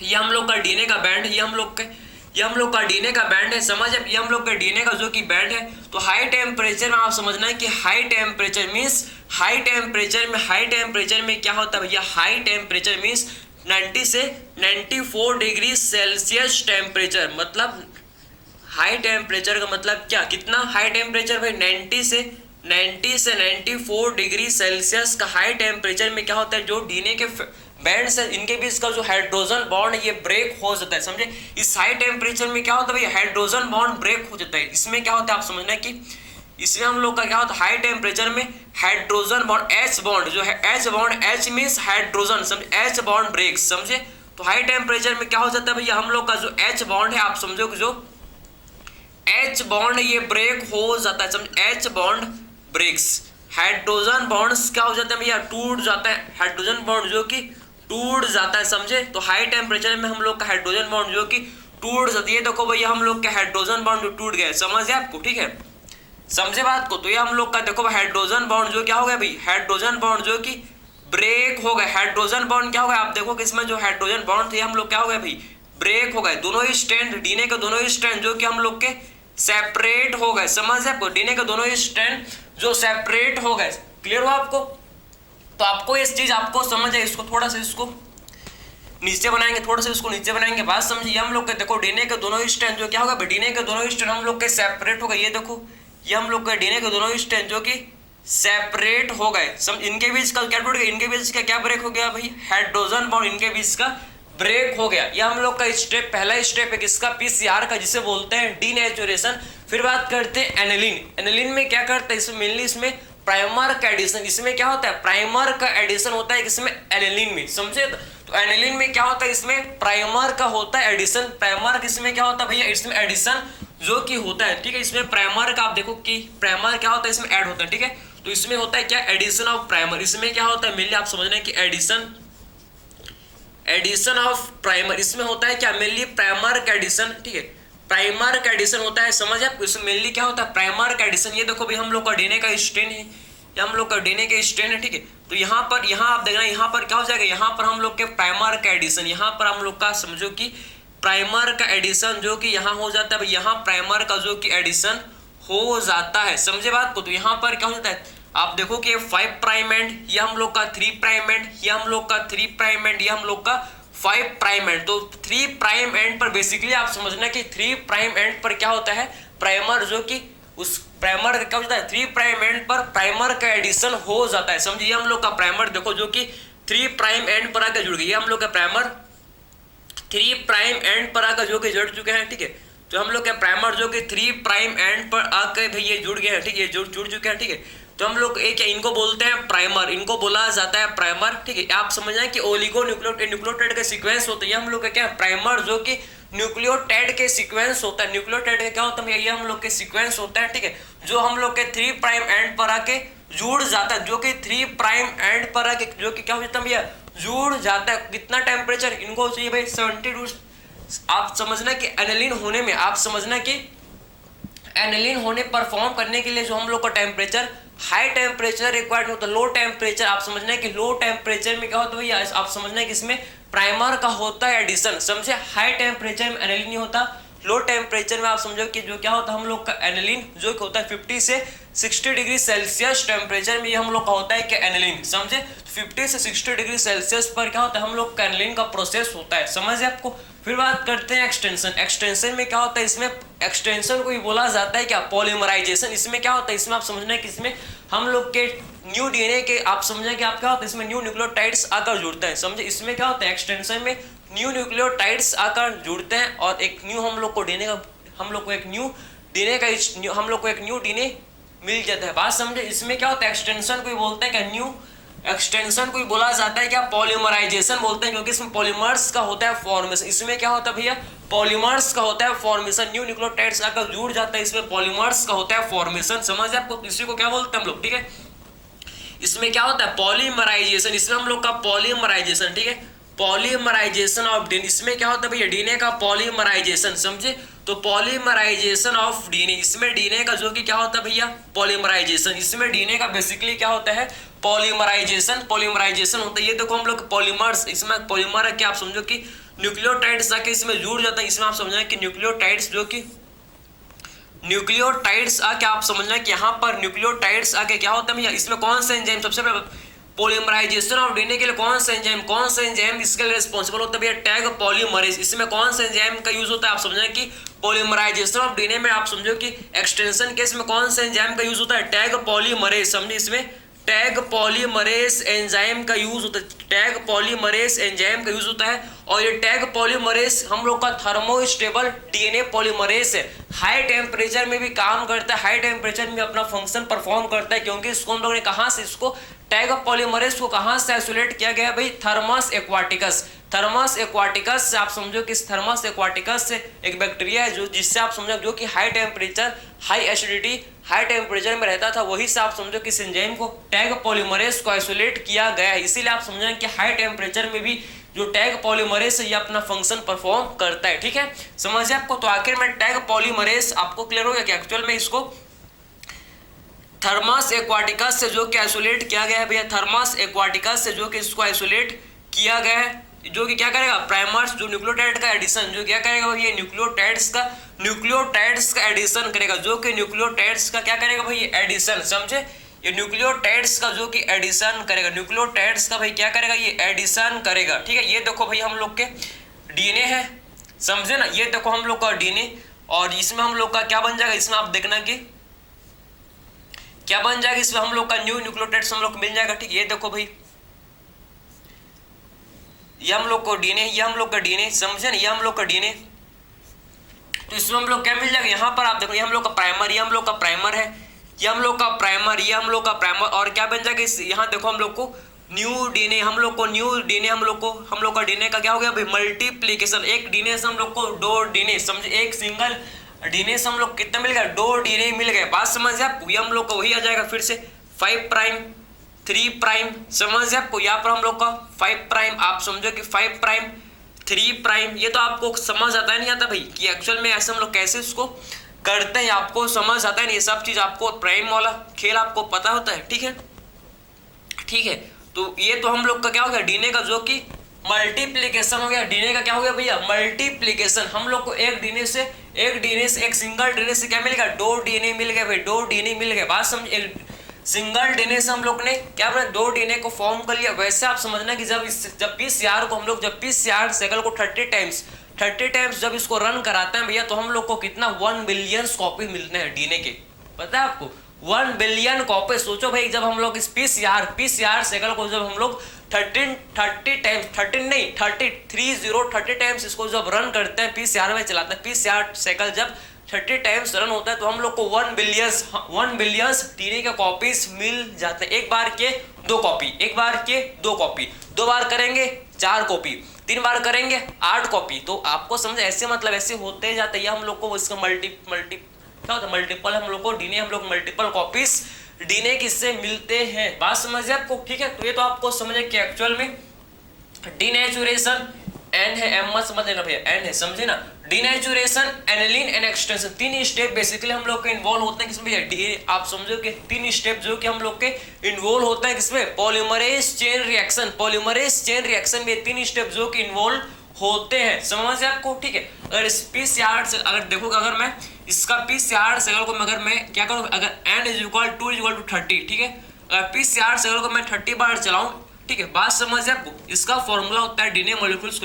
ये हम लोग का डीएनए का बैंड, ये हम लोग का डीएनए का बैंड है, समझ। ये हम लोग का डीएनए का जो कि बैंड है, तो हाई टेम्परेचर में आप समझना है कि high temperature means high temperature में क्या होता है भैया, हाई टेम्परेचर मीन्स 90 से 94 डिग्री सेल्सियस टेम्परेचर, मतलब हाई टेम्परेचर का मतलब क्या, कितना हाई टेम्परेचर भाई, 90 से 94 डिग्री सेल्सियस का हाई टेम्परेचर में क्या होता है, जो डीएनए के बैंड से इनके बीच का जो हाइड्रोजन बॉन्ड ये ब्रेक हो जाता है, समझे। इस हाई टेम्परेचर में क्या होता है भाई, हाइड्रोजन बॉन्ड ब्रेक हो जाता है। इसमें क्या होता है आप समझना कि इसमें हम लोग का क्या होता है, हाई टेम्परेचर में हाइड्रोजन बॉन्ड एच बॉन्ड जो है, H bond, H means hydrogen, समझे, एच बॉन्ड ब्रेक, समझे। तो हाई टेम्परेचर में क्या हो जाता है भैया, हम लोग का जो एच बॉन्ड है, आप समझो कि जो एच बॉन्ड ये ब्रेक हो जाता है, समझ, H bond breaks, hydrogen bonds क्या हो जाता है भैया, टूट जाता है, हाइड्रोजन बॉन्ड जो कि टूट जाता है, समझे। तो हाई टेम्परेचर में हम लोग का हाइड्रोजन बॉन्ड जो कि टूट जाती है, देखो भैया हम लोग के हाइड्रोजन बॉन्ड जो टूट गया, समझे आपको, ठीक है, समझे बात को। तो ये हम लोग का देखो हाइड्रोजन बॉन्ड जो क्या हो गया भाई, हाइड्रोजन बॉन्ड जो कि ब्रेक हो गया, हाइड्रोजन बॉन्ड क्या हो गया, आप देखो कि इसमें जो हाइड्रोजन बॉन्ड थे हम लोग क्या हो गए भाई, ब्रेक हो गए, दोनों ही स्ट्रैंड डीएनए के दोनों ही स्ट्रैंड जो कि हम लोग के सेपरेट हो गए, समझ आपको, डीएनए के दोनों ही स्ट्रैंड जो सेपरेट हो गए, क्लियर हो आपको। तो आपको इस चीज आपको समझ है, इसको थोड़ा सा इसको नीचे बनाएंगे, थोड़ा सा इसको नीचे बनाएंगे, बात समझिए। हम लोग के देखो डीएनए के दोनों ही स्ट्रैंड जो क्या होगा, डीएनए के दोनों ही स्ट्रैंड हम लोग के सेपरेट हो गए, ये देखो ये हम लोग के डीएनए के दोनों ही स्ट्रैंड जो कि सेपरेट हो गए, समझ, इनके बीच का क्या टूट गया, इनके बीच का क्या ब्रेक हो गया भाई, हाइड्रोजन बॉन्ड इनके बीच का ब्रेक हो गया। ये हम लोग का स्टेप, पहला स्टेप है किसका, पीसीआर का, जिसे बोलते हैं डीनेचुरेशन। फिर बात करते हैं एनिलीन। एनिलीन में क्या करते हैं, इसमें मेनली इसमें प्राइमर का एडिशन, इसमें क्या होता है, प्राइमर का एडिशन होता है इसमें एनिलीन में, समझे। तो एनिलीन में क्या होता है, इसमें प्राइमर का होता है एडिशन, प्राइमर किसमें क्या होता है भैया, इसमें एडिशन जो कि होता है, ठीक है। इसमें प्राइमर का आप देखो कि प्राइमर क्या होता है, इसमें ऐड होता है, ठीक है। तो इसमें होता है क्या, एडिशन ऑफ प्राइमर। इसमें क्या होता है मेनली आप समझना है कि एडिशन ऑफ प्राइमर, इसमें होता है क्या, मेनली प्राइमर का एडिशन, ठीक है, प्राइमर का एडिशन होता है, समझ आप। इसमें मेनली क्या होता है, प्राइमर का एडिशन। ये देखो भाई हम लोग का डीएनए का स्ट्रेन है, ये हम लोग का डीएनए का स्ट्रेन है, ठीक है। तो यहाँ पर, यहाँ आप देखना, यहाँ पर क्या हो जाएगा, यहाँ पर हम लोग के प्राइमर का एडिशन, यहाँ पर हम लोग का समझो कि प्राइमर का एडिशन जो कि यहाँ हो जाता है, यहाँ प्राइमर का जो कि एडिशन हो जाता है, समझे बात को। तो यहाँ पर क्या हो जाता है, आप देखो कि 5 प्राइम एंड, ये हम लोग का 3 प्राइम एंड, ये हम लोग का 3 प्राइम एंड, ये हम लोग का 5 प्राइम एंड। तो 3 प्राइम एंड पर बेसिकली आप समझना कि 3 प्राइम एंड पर क्या होता है, प्राइमर जो कि उस प्राइमर का क्या होता है, 3 प्राइम एंड पर प्राइमर का एडिशन हो जाता है, समझिए। हम लोग का प्राइमर देखो जो कि 3 प्राइम एंड पर आकर जुड़ गई, हम लोग का प्राइमर 3 प्राइम एंड पर आकर जो कि जुड़ चुके हैं, ठीक है। तो हम लोग का प्राइमर जो कि 3 प्राइम एंड पर आकर भाई ये जुड़ गए हैं, ठीक है, जुड़ चुके हैं, ठीक है। तो हम लोग एक इनको बोलते हैं प्राइमर, इनको बोला जाता है प्राइमर, ठीक है। आप समझ जाए कि ओलिगो न्यूक्लियोटाइड के सीक्वेंस होते हैं, ये हम लोग का क्या प्राइमर जो कि न्यूक्लियोटाइड के सीक्वेंस होता है, न्यूक्लियोटाइड का क्या होता है, ये हम लोग के सीक्वेंस होता है, ठीक है, जो हम लोग के 3 प्राइम एंड पर आके जुड़ जाता है, जो कि 3 प्राइम एंड पर आके जो कि क्या होता है भैया, जुड़ जाता है। कितना टेम्परेचर इनको चाहिए भाई, 72। आप समझना कि एनिलीन होने में, आप समझना कि एनिलीन होने परफॉर्म करने के लिए जो हम लोग का टेम्परेचर, हाई टेम्परेचर रिक्वायर्ड होता है, लो टेम्परेचर आप समझना है कि लो टेम्परेचर में क्या होता है भैया, आप समझना है कि इसमें प्राइमर का होता है एडिशन, समझे। हाई टेम्परेचर में एनिलीन नहीं होता, लो टेम्परेचर में आप समझो कि जो क्या होता है हम लोग का एनिलीन जो कि होता है 50 से 60 डिग्री सेल्सियस टेम्परेचर में ये हम लोग का होता है कि एनिलीन, समझे। 50 से 60 डिग्री सेल्सियस पर क्या होता है, हम लोग का एनिलीन का प्रोसेस होता है, समझे आपको। फिर बात करते हैं एक्सटेंशन। एक्सटेंशन में क्या होता है, इसमें एक्सटेंशन को भी बोला जाता है क्या, पॉलीमराइजेशन। इसमें क्या होता है, इसमें आप समझना है कि इसमें हम लोग के न्यू डीएनए के, आप समझे कि आप क्या होता है, इसमें न्यू न्यूक्लियोटाइड्स आकर जुड़ते हैं, समझे। इसमें क्या होता है, एक्सटेंशन में न्यू न्यूक्लियोटाइड्स आकर जुड़ते हैं और एक न्यू हम लोग को डीएनए का, हम लोग को एक न्यू डीएनए का, हम लोग को एक न्यू डीएनए मिल जाता है, बात समझे। इसमें क्या होता है, एक्सटेंशन को बोलते हैं क्या, न्यू एक्सटेंशन को बोला जाता है क्या, पॉलीमराइजेशन बोलते हैं, क्योंकि इसमें पॉलीमर्स का होता है फॉर्मेशन। इसमें क्या होता है भैया, पॉलीमर्स का होता है फॉर्मेशन। न्यू न्यूक्लियोटाइड्स आकर जुड़ जाता है, इसमें पॉलीमर्स का होता है फॉर्मेशन, समझ आपको। इसी को क्या बोलते हैं हम लोग, ठीक है। इसमें क्या होता है, पॉलीमराइजेशन। इसमें हम लोग का पॉलीमराइजेशन, ठीक है, पॉलीमराइजेशन ऑफ डीएनए। इसमें क्या होता है भैया, डीएनए का पॉलीमराइजेशन, समझे। तो पॉलीमराइजेशन ऑफ डीएनए, इसमें डीएनए का जो कि क्या होता है भैया, पॉलीमराइजेशन। इसमें डीएनए का बेसिकली क्या होता है, पॉलीमराइजेशन होता है। ये देखो हम लोग पॉलीमर्स, इसमें पॉलीमर है क्या, आप समझो कि न्यूक्लियोटाइड्स आके इसमें जुड़ जाता है। इसमें आप समझना कि न्यूक्लियोटाइड्स जो कि न्यूक्लियोटाइड्स आके, आप समझना कि यहाँ पर न्यूक्लियोटाइड्स आके क्या होता है भैया, इसमें कौन सा एंजाइम सबसे पहले पॉलीमराइजेशन ऑफ डीएनए के लिए कौन सा एंजाइम इसके लिए रिस्पॉन्सिबल होता है भैया, टैग पॉलीमरेज। इसमें कौन सा एंजाइम का यूज होता है, आप समझे कि पॉलीमराइजेशन ऑफ डीएनए में आप समझो कि एक्सटेंशन केस में कौन सा एंजाइम का यूज होता है, टैग पॉलीमरेज, समझे। इसमें टैग पॉलीमरेज एंजाइम का यूज होता है, टैग पॉलीमरेज एंजाइम का यूज होता है। और ये टैग पॉलीमरेज हम लोग का थर्मोस्टेबल डीएनए पॉलीमरेज है, हाई टेम्परेचर में भी काम करता है, हाई टेम्परेचर में अपना फंक्शन परफॉर्म करता है, क्योंकि इसको हम लोग ने कहाँ से, इसको टैग पॉलीमरेज को कहाँ से आइसोलेट किया गया है भाई, थर्मस एक्वाटिकस। थर्मस एक्वाटिकस से आप समझो कि इस थर्मस एक्वाटिकस से एक बैक्टीरिया है जो, जिससे आप समझो जो कि high temperature, high acidity, high temperature में रहता था, वही से आप समझो कि इस एंजाइम को टैग पॉलीमरेज को आइसोलेट किया गया है। इसीलिए आप समझें कि हाई टेम्परेचर में भी जो टैग पॉलीमरेज है ये अपना फंक्शन परफॉर्म करता है, ठीक है, समझिए आपको। तो आखिर में टैग पॉलीमरेज आपको क्लियर हो गया कि एक्चुअल में इसको थर्मस एक्वाटिकस से जो कि आइसोलेट किया गया है भैया, थर्मस एक्वाटिकस से जो कि इसको आइसोलेट किया गया है, जो कि क्या करेगा, प्राइमर्स जो न्यूक्लियोटाइड का एडिशन, जो क्या करेगा भाई, ये न्यूक्लियोटाइड्स का एडिशन करेगा, जो कि न्यूक्लियोटाइड्स का क्या करेगा भाई, एडिशन, समझे। ये न्यूक्लियोटाइड्स का जो कि एडिशन करेगा, न्यूक्लियोटाइड्स का भाई क्या करेगा, ये एडिशन करेगा, ठीक है। ये देखो भाई हम लोग के डीएनए है, समझे ना। ये देखो हम लोग का डीएनए, और इसमें हम लोग का क्या बन जाएगा, इसमें आप देखना कि क्या बन जाएगा, इसमें हम लोग का न्यू न्यूक्लियोटाइड्स हम लोग को मिल जाएगा, ठीक। ये देखो भाई ये हम लोग को डीएनए, ये हम लोग का डीएनए, समझे ना, ये हम लोग का डीएनए। तो इसमें हम लोग क्या मिल जाएगा, यहाँ पर आप देखो ये हम लोग का प्राइमर, ये हम लोग का प्राइमर है, ये हम लोग का प्राइमर, ये हम लोग का प्राइमर, और क्या बन जाएगा इस, यहाँ देखो हम लोग को न्यू डीएनए, हम लोग को न्यू डीएनए, हम लोग का डीएनए का क्या हो गया भाई, मल्टीप्लीकेशन। एक डीएनए से हम लोग को 2 डीएनए, समझे, एक सिंगल डीएनए से हम लोग कितना मिल गया, 2 डीएनए मिल गए, बात समझ आपको। ये हम लोग को वही आ जाएगा फिर से 5 प्राइम 3 प्राइम, समझ आपको। यहाँ पर हम लोग का 5 प्राइम, आप समझो कि 5 प्राइम 3 प्राइम, ये तो आपको समझ आता है नहीं आता भाई कि एक्चुअल में ऐसे हम लोग कैसे इसको करते हैं, आपको समझ आता है नहीं, ये सब चीज आपको प्राइम वाला खेल आपको पता होता है, ठीक है, ठीक है। तो ये तो हम लोग का क्या हो गया, डीएनए का जो कि मल्टीप्लीकेशन हो गया, डीएनए का क्या हो गया भैया, मल्टीप्लीकेशन। हम लोग को एक डीएनए से एक सिंगल डीएनए से क्या मिल गया, 2 डीएनए मिल गए भाई, 2 डीएनए मिल गए, बात समझ। एक सिंगल डीएनए से हम लोग ने क्या बना, 2 डीएनए को फॉर्म कर लिया। वैसे आप समझना कि जब पीसीआर को हम लोग, जब पीसीआर साइकिल को 30 टाइम्स जब इसको रन कराते हैं भैया, तो हम लोग को कितना 1 बिलियन कॉपी मिलते हैं डीएनए के, पता है आपको, 1 बिलियन कॉपी। सोचो भाई जब हम लोग इस पीसीआर साइकिल को जब हम लोग 30 टाइम्स इसको जब रन करते हैं, पीसीआर में चलाते हैं, पीसीआर साइकिल जब 30 टाइम्स रन होता है, तो हम लोग को 1 बिलियन डीएनए के कॉपीज मिल जाते हैं। एक बार के 2 कॉपी, एक बार के 2 कॉपी, 2 बार करेंगे 4 कॉपी, 3 बार करेंगे 8 कॉपी। तो आपको समझ ऐसे, मतलब ऐसे होते जाते हैं। हम लोग को इसका क्या होता है, मल्टीपल, हम लोग को डीएनए, हम लोग मल्टीपल कॉपीज डीएनए किससे मिलते हैं, बात समझिए आपको, ठीक है। तो ये तो आपको समझे कि एक्चुअल में डीनेचुरेशन एन है, एम मत समझ लेना भैया, एन है, समझे ना। Denaturation, aniline and extension, 3 step basically हम लोग के इन्वॉल्व होते हैं किसमें भैया, आप समझो कि 3 स्टेप जो कि हम लोग के इन्वॉल्व होता है किसमें, polymerase chain reaction. Polymerase chain reaction में 3 स्टेप जो कि इन्वॉल्व होते हैं, समझ है आपको, ठीक है। अगर इस PCR से अगर देखोगे, अगर मैं इसका PCR सर्कल को अगर मैं क्या करूँ, अगर n = 2 = 30, ठीक है। अगर PCR सर्कल को मैं 30 बार चलाऊं, ठीक है, बात समझ है आपको। इसका फॉर्मूला होता है DNA molecules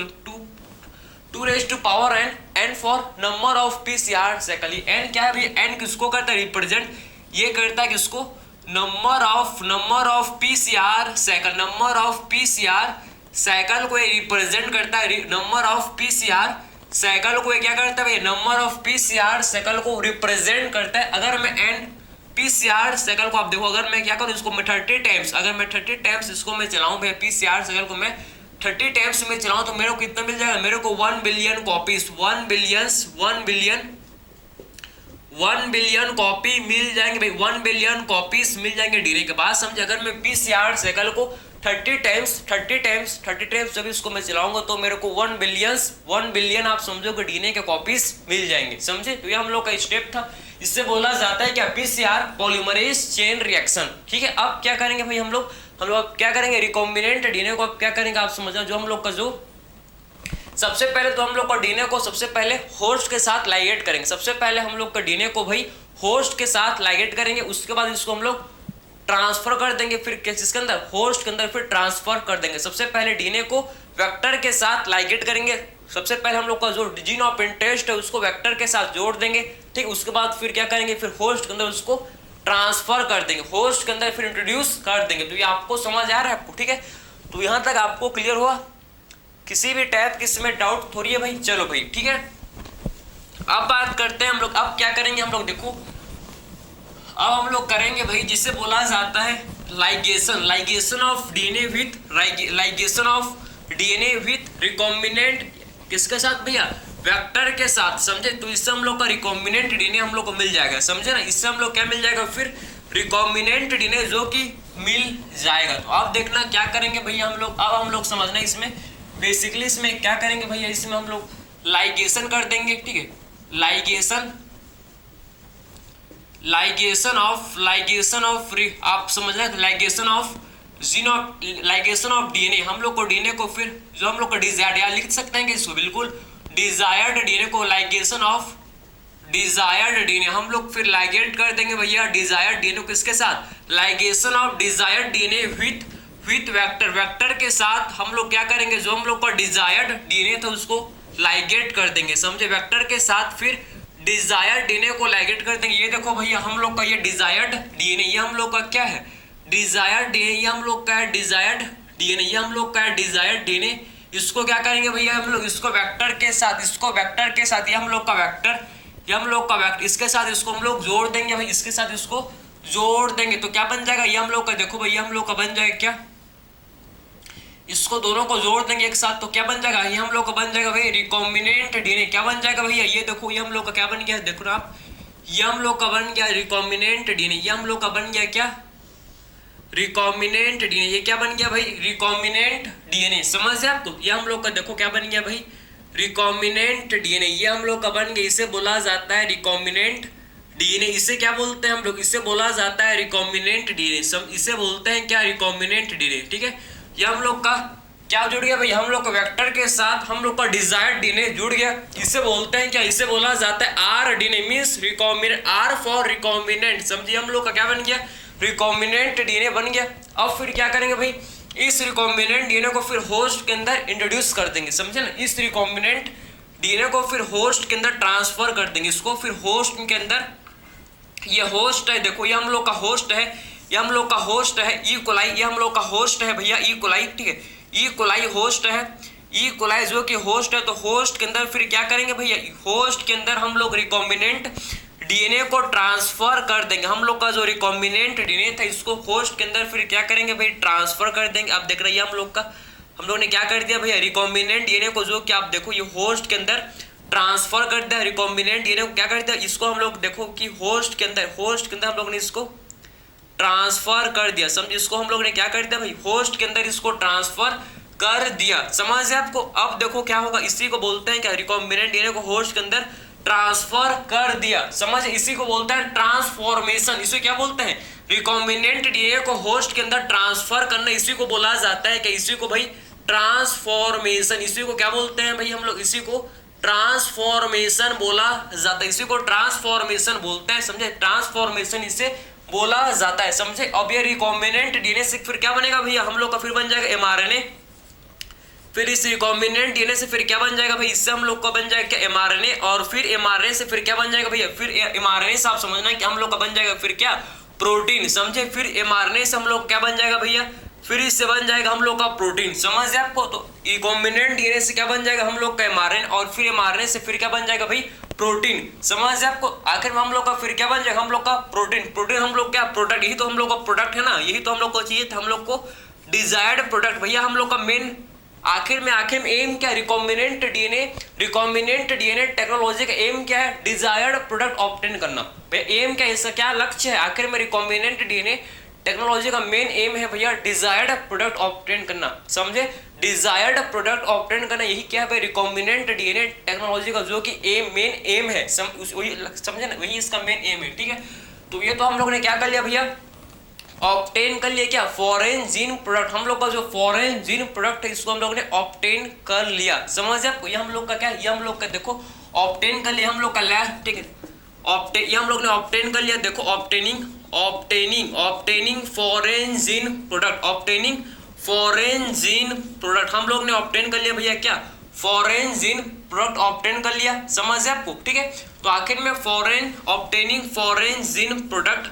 2⁻n, n for number of PCR cycle. n क्या है भैया, n किसको करता है रिप्रेजेंट, ये करता है किसको, number of PCR cycle, number of PCR cycle को ये रिप्रेजेंट करता है, नंबर ऑफ PCR साइकिल को ये क्या करता है भैया, नंबर ऑफ PCR साइकिल को रिप्रेजेंट करता है। अगर मैं n PCR साइकिल को आप देखो, अगर मैं क्या करूँ, इसको मैं 30 टाइम्स, अगर मैं 30 टाइम्स इसको मैं चलाऊं भैया, PCR साइकिल को मैं 30 टाइम्स में चलाऊं, तो मेरे को कितना मिल जाएगा, मेरे को 1 बिलियन कॉपीज, 1 बिलियन कॉपी मिल जाएंगे भाई, 1 बिलियन कॉपीज मिल जाएंगे डीएनए के। बाद समझे, अगर मैं PCR साइकिल को 30 टाइम्स जब इसको मैं चलाऊंगा तो मेरे को 1 बिलियन आप समझो कि डीएनए के कॉपीज मिल जाएंगे, समझे। तो ये हम लोग का स्टेप था, इससे बोला जाता है क्या, PCR पॉलीमरेज चेन रिएक्शन, ठीक है। अब क्या करेंगे भाई हम लोग अब क्या करेंगे, रिकॉम्बिनेंट डीएनए को अब क्या करेंगे आप समझना, जो हम लोग का जो सबसे पहले तो हम लोग का डीएनए को सबसे पहले होस्ट के साथ लाइगेट करेंगे, सबसे पहले हम लोग का डीएनए को भाई होस्ट के साथ लाइगेट करेंगे, उसके बाद इसको हम लोग ट्रांसफर कर देंगे, फिर किसके अंदर, होस्ट के अंदर, फिर ट्रांसफर कर देंगे। सबसे पहले डीएनए को वेक्टर के साथ लाइगेट करेंगे, सबसे पहले हम लोग का जो जीन ऑफ इंटरेस्ट है उसको वेक्टर के साथ जोड़ देंगे, ठीक। उसके बाद फिर क्या करेंगे, फिर होस्ट के अंदर उसको ट्रांसफर कर देंगे, होस्ट के अंदर फिर इंट्रोड्यूस कर देंगे। तो ये आपको समझ आ रहा है आपको, ठीक है। तो यहाँ तक आपको क्लियर हुआ, किसी भी टाइप की इसमें डाउट थोड़ी है भाई। चलो भाई, ठीक है। अब बात करते हैं हम लोग, अब क्या करेंगे हम लोग, देखो अब हम लोग करेंगे भाई जिसे बोला जाता है ligation of DNA with recombinant, किसके साथ भैया, वेक्टर के साथ, समझे। तो इससे हम लोग का रिकॉम्बिनेंट डीएनए हम लोग को मिल जाएगा, समझे ना। इससे हम लोग क्या मिल जाएगा, फिर रिकॉम्बिनेंट डीएनए जो कि मिल जाएगा। तो आप देखना क्या करेंगे भैया हम लोग, अब हम लोग समझना इसमें बेसिकली इसमें क्या करेंगे भैया, इसमें हम लोग लाइगेशन कर देंगे, ठीक है। लाइगेशन ऑफ आप समझना, लाइगेशन ऑफ डीएनए, हम लोग को डीएनए को फिर जो हम लोग का डिजायर्ड, या लिख सकते हैं कि इसको बिल्कुल डिजायर्ड डीएनए को, लाइगेशन ऑफ डिजायर्ड डीएनए हम लोग फिर लाइगेट कर देंगे भैया, डिजायर्ड डीएनए किसके साथ, ligation of desired DNA with vector के साथ हम लोग क्या करेंगे, जो हम लोग का डिजायर्ड डीएनए था उसको लाइगेट कर देंगे, समझे। वेक्टर के साथ फिर डिजायर्ड डीएनए को लाइगेट कर देंगे। ये देखो भैया हम लोग का ये डिजायर्ड डीएनए, ये हम लोग का क्या है, डिजायर्ड डीएनए, ये हम लोग का है डिजायर्ड डीएनए, ये हम लोग का है डिजायर्ड डीएनए। इसको क्या करेंगे भैया हम लोग, इसको वेक्टर के साथ, ये हम लोग का वेक्टर, इसके साथ इसको हम लोग जोड़ देंगे भाई, इसके साथ इसको जोड़ देंगे तो क्या बन जाएगा, ये हम लोग का, देखो भैया हम लोग का बन जाएगा क्या, इसको दोनों को जोड़ देंगे एक साथ तो क्या बन जाएगा, ये हम लोग का बन जाएगा भाई रिकॉम्बिनेंट डीएनए। क्या बन जाएगा भैया, ये देखो ये हम लोग का क्या बन गया, देखो ना आप, ये हम लोग का बन गया रिकॉम्बिनेंट डीएनए, ये हम लोग का बन गया क्या, रिकॉम्बिनेंट डीएनए। ये क्या बन गया भाई, रिकॉम्बिनेंट डीएनए, समझ है आपको। ये हम लोग का देखो क्या बन गया भाई, रिकॉम्बिनेंट डीएनए, ये हम लोग का बन गया, इसे बोला जाता है रिकॉम्बिनेंट डीएनए। इसे क्या बोलते हैं हम लोग, इसे बोला जाता है रिकॉम्बिनेंट डीएनए, सब इसे बोलते हैं क्या, रिकॉम्बिनेंट डीएनए, ठीक है। ये हम लोग का क्या जुड़ गया भाई, हम लोग का वेक्टर के साथ हम लोग का डिजायर्ड डीएनए जुड़ गया, इसे बोलते हैं क्या, इसे बोला जाता है R DNA, means recombinant, R for recombinant, समझिए। हम लोग का क्या बन गया, रिकॉम्बिनेंट डीएनए बन गया। अब फिर क्या करेंगे भाई, इस रिकॉम्बिनेंट डीएनए को फिर होस्ट के अंदर इंट्रोड्यूस कर देंगे, समझे ना। इस रिकॉम्बिनेंट डीएनए को फिर होस्ट के अंदर ट्रांसफर कर देंगे, इसको फिर होस्ट के अंदर, ये होस्ट है, देखो ये हम लोग का होस्ट है, ये हम लोग का होस्ट है ई कोलाई, ये हम लोग का होस्ट है भैया ई कोलाई, ठीक है। ई कोलाई होस्ट है, ई कोलाई जो कि होस्ट है, तो होस्ट के अंदर फिर क्या करेंगे भैया, होस्ट के अंदर हम लोग रिकॉम्बिनेंट डीएनए को ट्रांसफर कर देंगे। हम लोग का जो रिकॉम्बिनेंट डीएनए था इसको होस्ट के अंदर फिर क्या करेंगे भाई, ट्रांसफर कर देंगे। आप देख रहे हैं हम लोग ने क्या कर दिया भैया, रिकॉम्बिनेंट डीएनए को जो कि आप देखो ये होस्ट के अंदर ट्रांसफर कर दिया, रिकॉम्बिनेंट डीएनए को क्या कर दिया, इसको हम लोग देखो कि होस्ट के अंदर हम लोग ने इसको ट्रांसफर कर दिया, समझ। इसको हम लोग ने क्या कर दिया भाई, होस्ट के अंदर इसको ट्रांसफर कर दिया, समझ है आपको। अब देखो क्या होगा, इसी को बोलते हैं क्या, रिकॉम्बिनेंट डीएनए को होस्ट के अंदर ट्रांसफर कर दिया, समझ। इसी को बोलते हैं ट्रांसफॉर्मेशन, इसे क्या बोलते हैं, रिकॉम्बिनेंट डीएनए को होस्ट के अंदर ट्रांसफर करना, इसी को बोला जाता है कि इसी को भाई ट्रांसफॉर्मेशन, इसी को क्या बोलते हैं भाई हम लोग, इसी को ट्रांसफॉर्मेशन बोला जाता है, इसी को ट्रांसफॉर्मेशन बोलते हैं, समझे, ट्रांसफॉर्मेशन इसे बोला जाता है, समझे। अब ये रिकॉम्बिनेंट डीएनए से फिर क्या बनेगा भैया हम लोग का, फिर बन जाएगा एमआरएनए, फिर इस रिकॉम्बिनेंट डीएनए से फिर क्या बन जाएगा भाई, इससे हम लोग का बन जाएगा क्या, एमआरएनए, और फिर एमआरएनए से फिर क्या बन जाएगा भैया, फिर एमआरएनए से आप समझना कि हम लोग का बन जाएगा फिर क्या, प्रोटीन, समझे। फिर एमआरएनए से हम लोग क्या बन जाएगा भैया, फिर इससे बन जाएगा हम लोग का प्रोटीन, समझ आपको। तो रिकॉम्बिनेंट डीएनए से क्या बन जाएगा हम लोग का एमआरएनए, और फिर एमआरएनए से फिर क्या बन जाएगा भाई, प्रोटीन, समझ आपको। आखिर में हम लोग का फिर क्या बन जाएगा हम लोग का, प्रोटीन। प्रोटीन हम लोग क्या, प्रोडक्ट, यही तो हम लोग का प्रोडक्ट है ना, यही तो हम लोग को चाहिए था, हम लोग को डिजायर्ड प्रोडक्ट भैया, हम लोग का मेन आखिर में एम क्या, रिकॉम्बिनेंट डीएनए टेक्नोलॉजी का एम क्या है, डिजायर्ड प्रोडक्ट ऑब्टेन करना। भैया एम क्या, इसका क्या लक्ष्य है, आखिर में रिकॉम्बिनेंट डीएनए टेक्नोलॉजी का मेन एम है भैया डिजायर्ड प्रोडक्ट ऑब्टेन करना, समझे, डिजायर्ड प्रोडक्ट ऑब्टेन करना, यही क्या है भाई, रिकॉम्बिनेंट डीएनए टेक्नोलॉजी का जो कि मेन एम है, समझे ना, वही इसका मेन एम है, ठीक है। तो ये तो हम लोग ने क्या कर लिया भैया, ऑब्टेन कर लिया क्या, फॉरेन जीन प्रोडक्ट, हम लोग का जो फॉरेन जीन प्रोडक्ट है इसको हम लोग ने ऑब्टेन कर लिया, समझ आपको। ये हम लोग का क्या है, ये हम लोग का देखो ऑब्टेन कर लिया हम लोग का लैब, ठीक है, ऑब्टेन, ये हम लोग ने ऑब्टेन कर लिया, देखो obtaining foreign gene product, obtaining foreign gene product हम लोग ने ऑब्टेन कर लिया भैया क्या, फॉरेन जीन प्रोडक्ट ऑब्टेन कर लिया, समझ आपको, ठीक है। तो आखिर में ऑब्टेनिंग फॉरेन जीन प्रोडक्ट,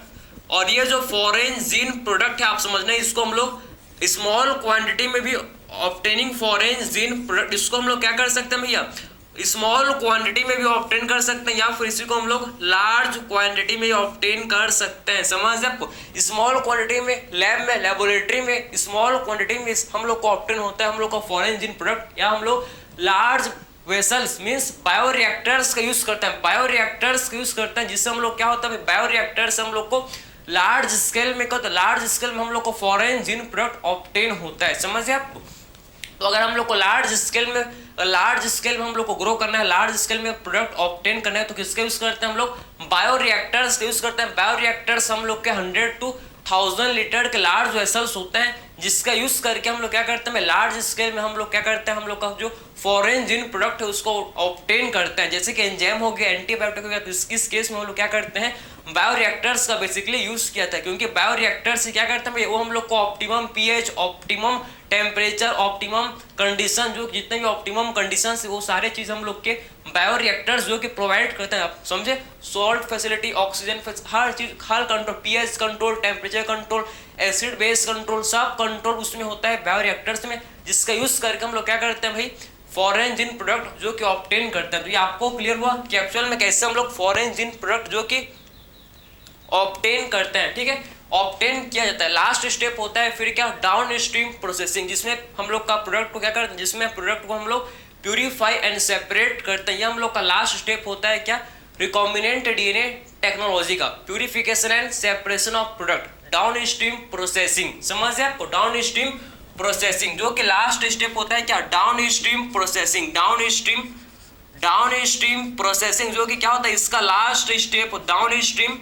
और ये जो फॉरेन जीन प्रोडक्ट है आप समझना, इसको हम लोग स्मॉल क्वांटिटी में भी ऑब्टेनिंग फॉरेन जीन प्रोडक्ट, इसको हम लोग क्या कर सकते हैं भैया, स्मॉल क्वांटिटी में भी ऑब्टेन कर सकते हैं, या फिर इसी को हम लोग लार्ज क्वांटिटी में ऑब्टेन कर सकते हैं, समझ आपको। स्मॉल क्वांटिटी में लैब में, लेबोरेटरी में स्मॉल क्वांटिटी में हम लोग को ऑब्टेन होता है हम लोग का फॉरेन जीन प्रोडक्ट, या हम लोग लार्ज वेसल्स मीन्स बायोरिएक्टर्स का यूज करते हैं, बायोरिएक्टर्स का यूज करते हैं, जिससे हम लोग क्या होता है, बायोरिएक्टर्स हम लोग को लार्ज स्केल में, तो लार्ज स्केल में हम लोग को फॉरेन जीन प्रोडक्ट ऑब्टेन होता है, समझिए आपको। तो अगर हम लोग को लार्ज स्केल में हम लोग को ग्रो करना है, लार्ज स्केल में प्रोडक्ट ऑब्टेन करना है, तो किसका यूज करते हैं हम लोग, बायोरिएक्टर्स का यूज करते हैं। बायोरिएक्टर्स हम लोग के 100 to 1000 लीटर के लार्ज वेसल्स होते हैं, जिसका यूज करके हम लोग क्या करते हैं, लार्ज स्केल में हम लोग क्या करते हैं, हम लोग का जो फॉरेन जीन प्रोडक्ट है उसको ऑब्टेन करते हैं, जैसे कि एंजाइम हो गया, एंटीबायोटिक हो गया। तो इस केस में हम लोग क्या करते हैं, बायोरिएक्टर्स का बेसिकली यूज किया था, क्योंकि बायोरिएक्टर्स से क्या करते हैं वो हम लोग को optimum pH, optimum temperature, optimum condition, जो जितने भी ऑप्टिमम कंडीशन है वो सारे चीज हम लोग के बायोरिएक्टर्स जो कि प्रोवाइड करते हैं, आप समझे, सॉल्ट फैसिलिटी, ऑक्सीजन, हर चीज, हर control, pH control, temperature control, acid base control, सब कंट्रोल उसमें होता है बायोरिएक्टर्स में, जिसका यूज करके हम लोग क्या करते हैं भाई, फॉरेन जीन प्रोडक्ट जो कि ऑब्टेन करते हैं। तो ये आपको क्लियर हुआ कि एक्चुअल में कैसे हम लोग फॉरेन जीन प्रोडक्ट जो कि ऑब्टेन करते हैं, ठीक है, ऑब्टेन किया जाता है। लास्ट स्टेप होता है फिर क्या, डाउन स्ट्रीम प्रोसेसिंग, जिसमें हम लोग का प्रोडक्ट को क्या करते हैं, जिसमें प्रोडक्ट को हम लोग प्यूरिफाई एंड सेपरेट करते हैं। ये हम लोग का लास्ट स्टेप होता है क्या, रिकॉम्बिनेंट डीएनए टेक्नोलॉजी का purification and separation of product, down stream processing, समझ आपको, डाउन स्ट्रीम प्रोसेसिंग, जो कि लास्ट स्टेप होता है क्या, down stream processing, down stream processing, जो कि क्या होता है इसका last step, down stream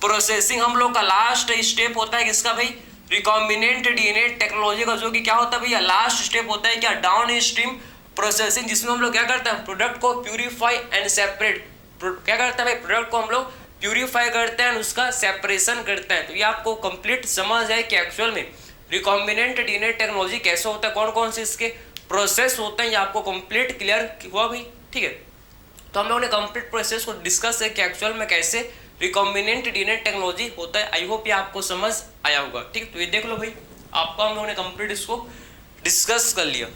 processing हम लोग का लास्ट स्टेप होता है किसका भाई, रिकॉम्बिनेंट डीएनए टेक्नोलॉजी का, जो कि क्या होता है भैया, लास्ट स्टेप होता है क्या, डाउन स्ट्रीम प्रोसेसिंग, जिसमें हम लोग क्या करते हैं, प्रोडक्ट को प्यूरिफाई एंड सेपरेट, क्या करते हैं भाई, प्रोडक्ट को हम लोग प्यूरिफाई करते हैं, उसका सेपरेशन करते हैं। तो ये आपको कंप्लीट समझ है कि एक्चुअल में रिकॉम्बिनेंट डीएनए टेक्नोलॉजी कैसे होता है, कौन कौन से इसके प्रोसेस होते हैं, ये आपको कंप्लीट क्लियर हुआ भाई, ठीक है। तो हम लोगों ने कंप्लीट प्रोसेस को डिस्कस है कि एक्चुअल में कैसे रिकॉम्बिनेंट डीएनए टेक्नोलॉजी होता है। आई होप ये आपको समझ आया होगा, ठीक है। तो ये देख लो भाई, आपका हम लोगों ने कंप्लीट इसको डिस्कस कर लिया।